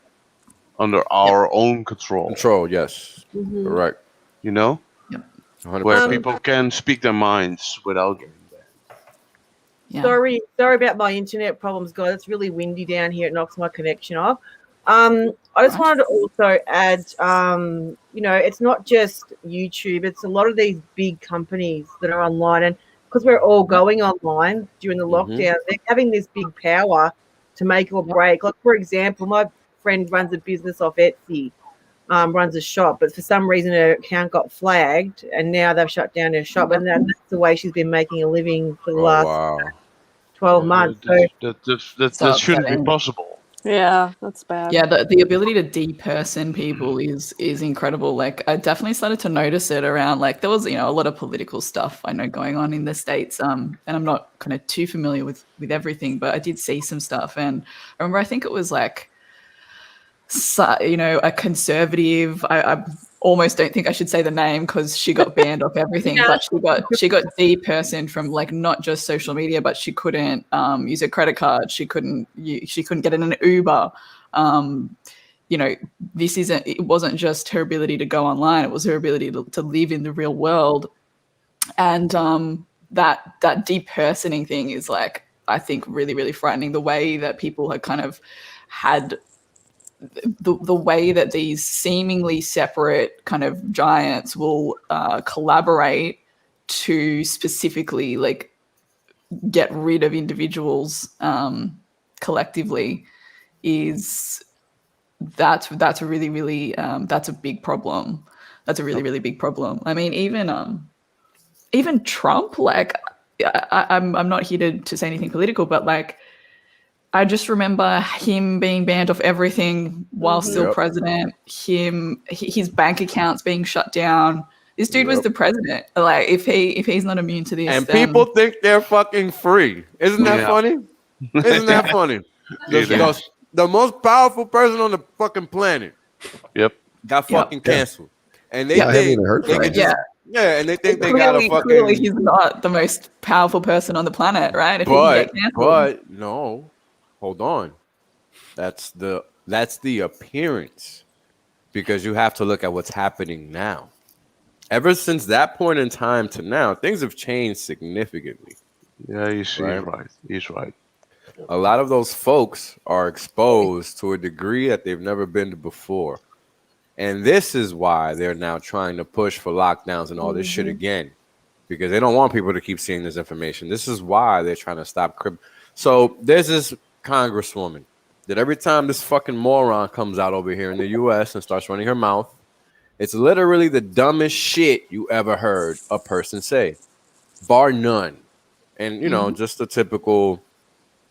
under our own control. Yes. Correct. You know, 100%. where people can speak their minds without getting banned. Yeah. Sorry about my internet problems, guys. It's really windy down here. It knocks my connection off. I just wanted to also add, it's not just YouTube. It's a lot of these big companies that are online, and because we're all going online during the lockdown, they're having this big power to make or break. Like, for example, my friend runs a business off Etsy, runs a shop, but for some reason her account got flagged, and now they've shut down her shop, and that's the way she's been making a living for the last 12 months. That shouldn't be possible. Yeah, that's bad. Yeah, the ability to deperson people is incredible. Like, I definitely started to notice it around, like, there was, a lot of political stuff I know going on in the States. And I'm not kind of too familiar with everything, but I did see some stuff. And I remember, I think it was like, a conservative, I almost don't think I should say the name because she got banned off everything, but she got depersoned from, like, not just social media, but she couldn't use a credit card. She couldn't get in an Uber. It wasn't just her ability to go online. It was her ability to live in the real world. And that depersoning thing is, like, I think really, really frightening. The way that people had kind of had the way that these seemingly separate kind of giants will collaborate to specifically, like, get rid of individuals collectively that's a really, really that's a big problem. That's a really, really big problem. I mean, even Trump, like, I'm not here to say anything political, but, like, I just remember him being banned off everything while still president, his bank accounts being shut down. This dude was the president. Like, if he's not immune to this, and people think they're fucking free. Isn't that funny? Isn't that funny? The most powerful person on the fucking planet. Got fucking canceled. And they think and they think they got a fucking. Clearly, he's not the most powerful person on the planet, right? But no. Hold on. That's the appearance, because you have to look at what's happening now. Ever since that point in time to now, things have changed significantly. Yeah, he's right. He's right. A lot of those folks are exposed to a degree that they've never been to before. And this is why they're now trying to push for lockdowns and all this shit again, because they don't want people to keep seeing this information. This is why they're trying to stop crypto. So there's this congresswoman that every time this fucking moron comes out over here in the US and starts running her mouth, it's literally the dumbest shit you ever heard a person say, bar none. And, just a typical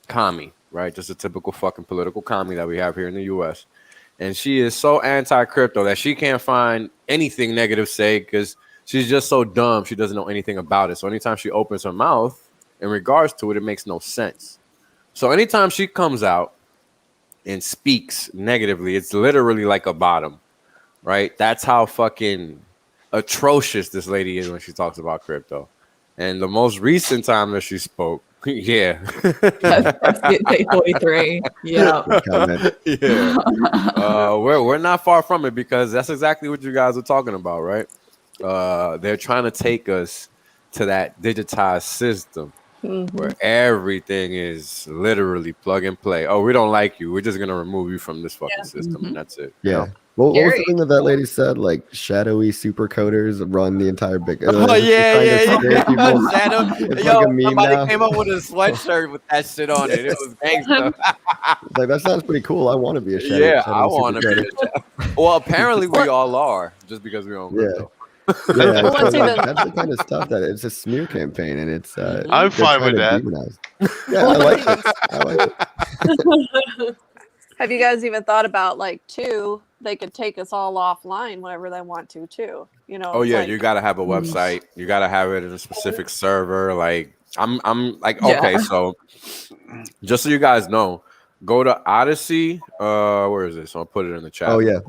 commie, right? Just a typical fucking political commie that we have here in the US. And she is so anti-crypto that she can't find anything negative to say because she's just so dumb. She doesn't know anything about it. So anytime she opens her mouth, in regards to it, it makes no sense. So anytime she comes out and speaks negatively, it's literally like a bottom, right? That's how fucking atrocious this lady is when she talks about crypto. And the most recent time that she spoke, yeah. That's it, day 43. Yeah. Good comment. Yeah. We're not far from it because that's exactly what you guys are talking about, right? They're trying to take us to that digitized system where everything is literally plug and play. Oh, we don't like you. We're just gonna remove you from this fucking system, and that's it. Yeah. What was the thing that lady said? Like shadowy super coders run the entire big. Oh yeah. Shadow. It's Yo, like a meme somebody now. came up with a sweatshirt with that shit on it. It was gangster. Like that sounds pretty cool. I want to be a shadow. Yeah, shadowy I want to super be. Well, apparently we all are, just because we own crypto. coder. Yeah, Well, so, what's that's the kind of stuff that it's a smear campaign, and it's. I'm they're fine with trying that. to demonize. Yeah, I like it. I like it. Have you guys even thought about like too? They could take us all offline whenever they want to too. You know. Oh it's yeah, like, you gotta have a website. You gotta have it in a specific server. Like I'm like Yeah. okay, so just so you guys know, go to Odyssey. Where is this? I'll put it in the chat. Oh yeah.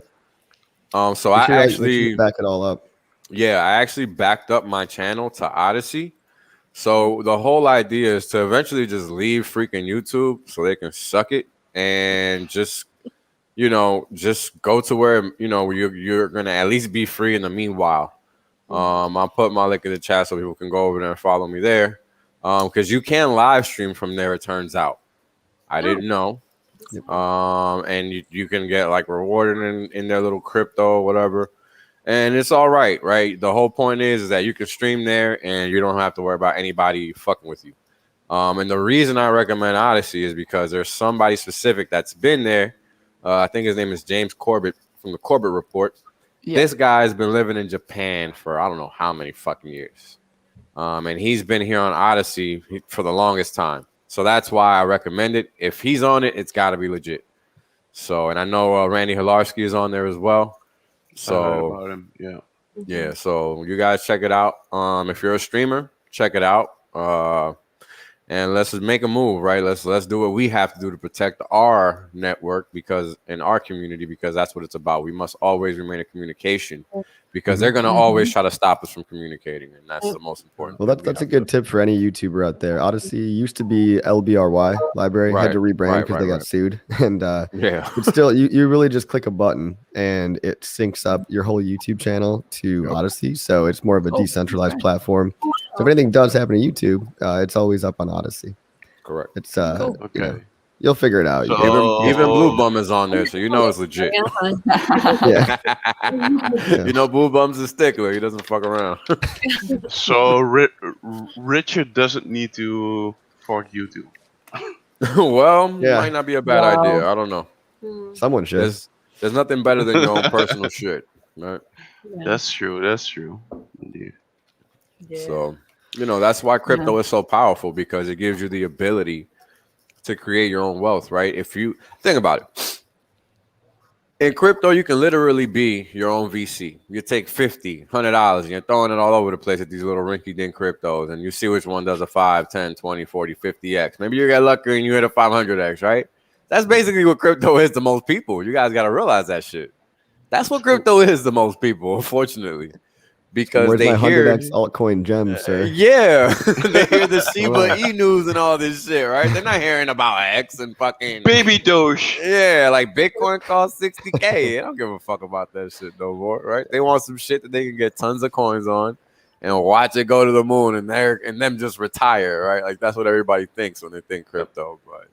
So I Make sure actually you back it all up. Yeah, I actually backed up my channel to Odyssey. So the whole idea is to eventually just leave freaking YouTube so they can suck it and just, just go to where, you're going to at least be free in the meanwhile. I'll put my link in the chat so people can go over there and follow me there. Because you can live stream from there, it turns out. I didn't know. And you can get like rewarded in their little crypto, whatever. And it's all right, right? The whole point is that you can stream there and you don't have to worry about anybody fucking with you. And the reason I recommend Odyssey is because there's somebody specific that's been there. I think his name is James Corbett from the Corbett Report. Yeah. This guy's been living in Japan for I don't know how many fucking years. And he's been here on Odyssey for the longest time. So that's why I recommend it. If he's on it, it's got to be legit. So, and I know Randy Hilarski is on there as well. So, about him. yeah, so you guys check it out. If you're a streamer, check it out. And let's just make a move, right? Let's do what we have to do to protect our network because in our community, because that's what it's about. We must always remain in communication because they're gonna always try to stop us from communicating, and that's the most important. Well, that's a good tip for any YouTuber out there. Odyssey used to be LBRY library, had to rebrand because they got sued, and Yeah. but still, you really just click a button and it syncs up your whole YouTube channel to Odyssey, so it's more of a decentralized platform. So if anything does happen to YouTube, it's always up on Odyssey. Correct. It's Okay. you'll figure it out. So- Even Blue Bum is on there, so you know it's legit. Yeah. Blue Bum's a stickler. He doesn't fuck around. So Richard doesn't need to fork YouTube. Well, Yeah. might not be a bad idea. I don't know. Someone should. There's nothing better than your own personal shit, right? That's true. That's true. Indeed. So, that's why crypto is so powerful because it gives you the ability to create your own wealth, right? If you think about it, in crypto, you can literally be your own VC. You take $50, $100, and you're throwing it all over the place at these little rinky-dink cryptos, and you see which one does a 5, 10, 20, 40, 50x. Maybe you get lucky and you hit a 500x, right? That's basically what crypto is to most people. You guys got to realize that shit. That's what crypto is to most people, unfortunately. Because Where's they my hear 100x altcoin gem, sir? yeah, they hear the Shiba E news and all this shit, right? They're not hearing about X and fucking Baby Doge. yeah, like Bitcoin costs $60K. They don't give a fuck about that shit no more, right? They want some shit that they can get tons of coins on and watch it go to the moon and them just retire, right? Like that's what everybody thinks when they think crypto, but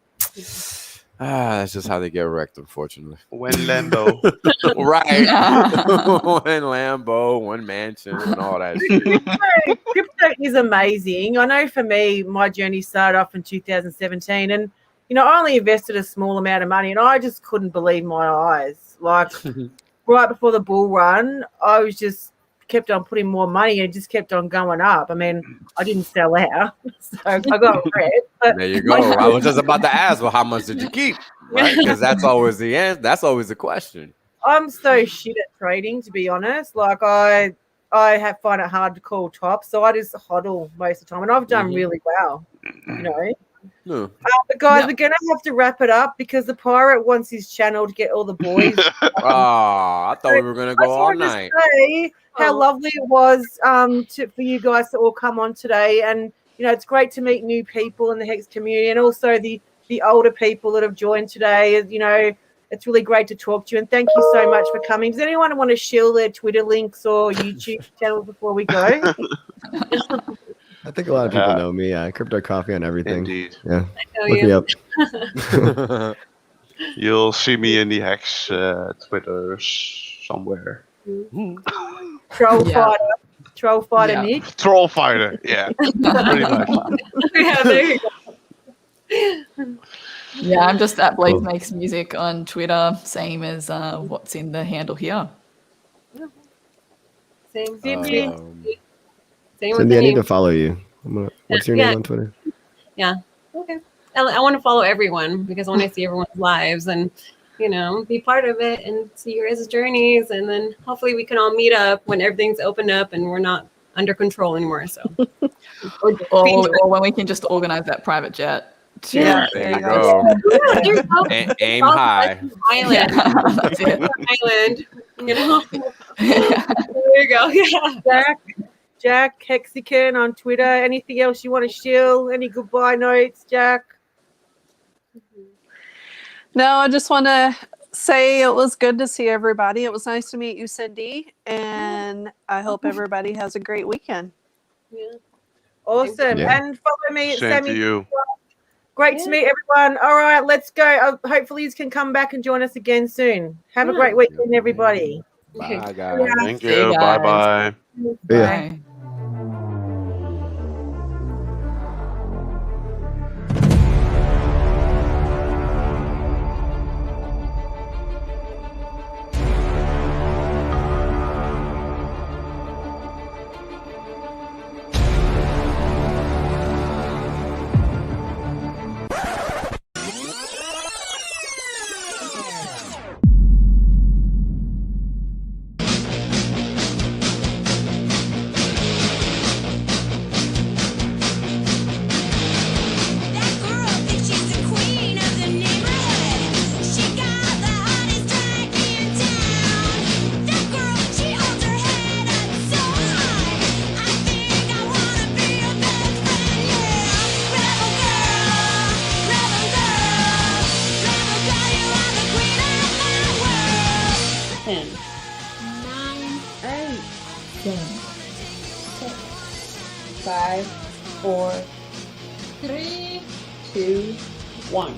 that's just how they get wrecked, unfortunately. When Lambo. Right. One Lambo, one mansion, and all that shit. Crypto is amazing. I know for me, my journey started off in 2017, and I only invested a small amount of money, and I just couldn't believe my eyes. Like right before the bull run, I was just kept on putting more money, and it just kept on going up. I mean, I didn't sell out, so I got red. But There you go. I was just about to ask, well, how much did you keep? Right? Because that's always the answer. That's always the question. I'm so shit at trading, to be honest. Like I I find it hard to call top, so I just hodl most of the time, and I've done Mhm. really well, you know. No. But guys, Yeah. we're gonna have to wrap it up because the pirate wants his channel to get all the boys. I thought we were gonna I go just all wanted night. to say how Oh. lovely it was for you guys to all come on today, and you know it's great to meet new people in the Hex community, and also the older people that have joined today. You know, it's really great to talk to you, and thank you so much for coming. Does anyone want to shill their Twitter links or YouTube channels before we go? I think a lot of people Yeah. know me. Crypto Coffee on everything. Indeed. Yeah, Oh, look me yeah. up. You'll see me in the Hex Twitters somewhere. Troll Yeah. fighter, Yeah. Nick. Troll fighter. Yeah, pretty much. Yeah, there you go. Yeah, I'm just at Blaze Cool. Makes Music on Twitter, same as what's in the handle here. Same. Cindy. Um, Same with Cindy, the I need name. to follow you. What's your Yeah. name on Twitter? Yeah. Okay. I want to follow everyone because I want to see everyone's lives and, you know, be part of it and see your guys' journeys. And then hopefully we can all meet up when everything's opened up and we're not under control anymore. So, Or when we can just organize that private jet. To Yeah. there you guys. go. Yeah, there's no- Aim high. Island. That's it. Island. You know? There you go. Yeah. Jack Hexican on Twitter. Anything else you want to shill? Any goodbye notes, Jack? No, I just want to say it was good to see everybody. It was nice to meet you, Cindy, and I hope everybody has a great weekend. Yeah. Awesome. Yeah. And follow me at Same Sammy. to you. Great to meet everyone. All right, let's go. Hopefully you can come back and join us again soon. Have a Yeah. great weekend, everybody. Bye, guys. Thank See you you. guys. Bye-bye. Yeah. Bye. That girl thinks she's the queen of the neighborhood. She got the hottest drag in town. That girl, she holds her head up so high. I think I wanna be a best friend, yeah. Rebel girl, rebel girl, rebel girl, you are the queen of my world. 10. 9, 8. 7, 6, 5, 4, 3, 2, 1.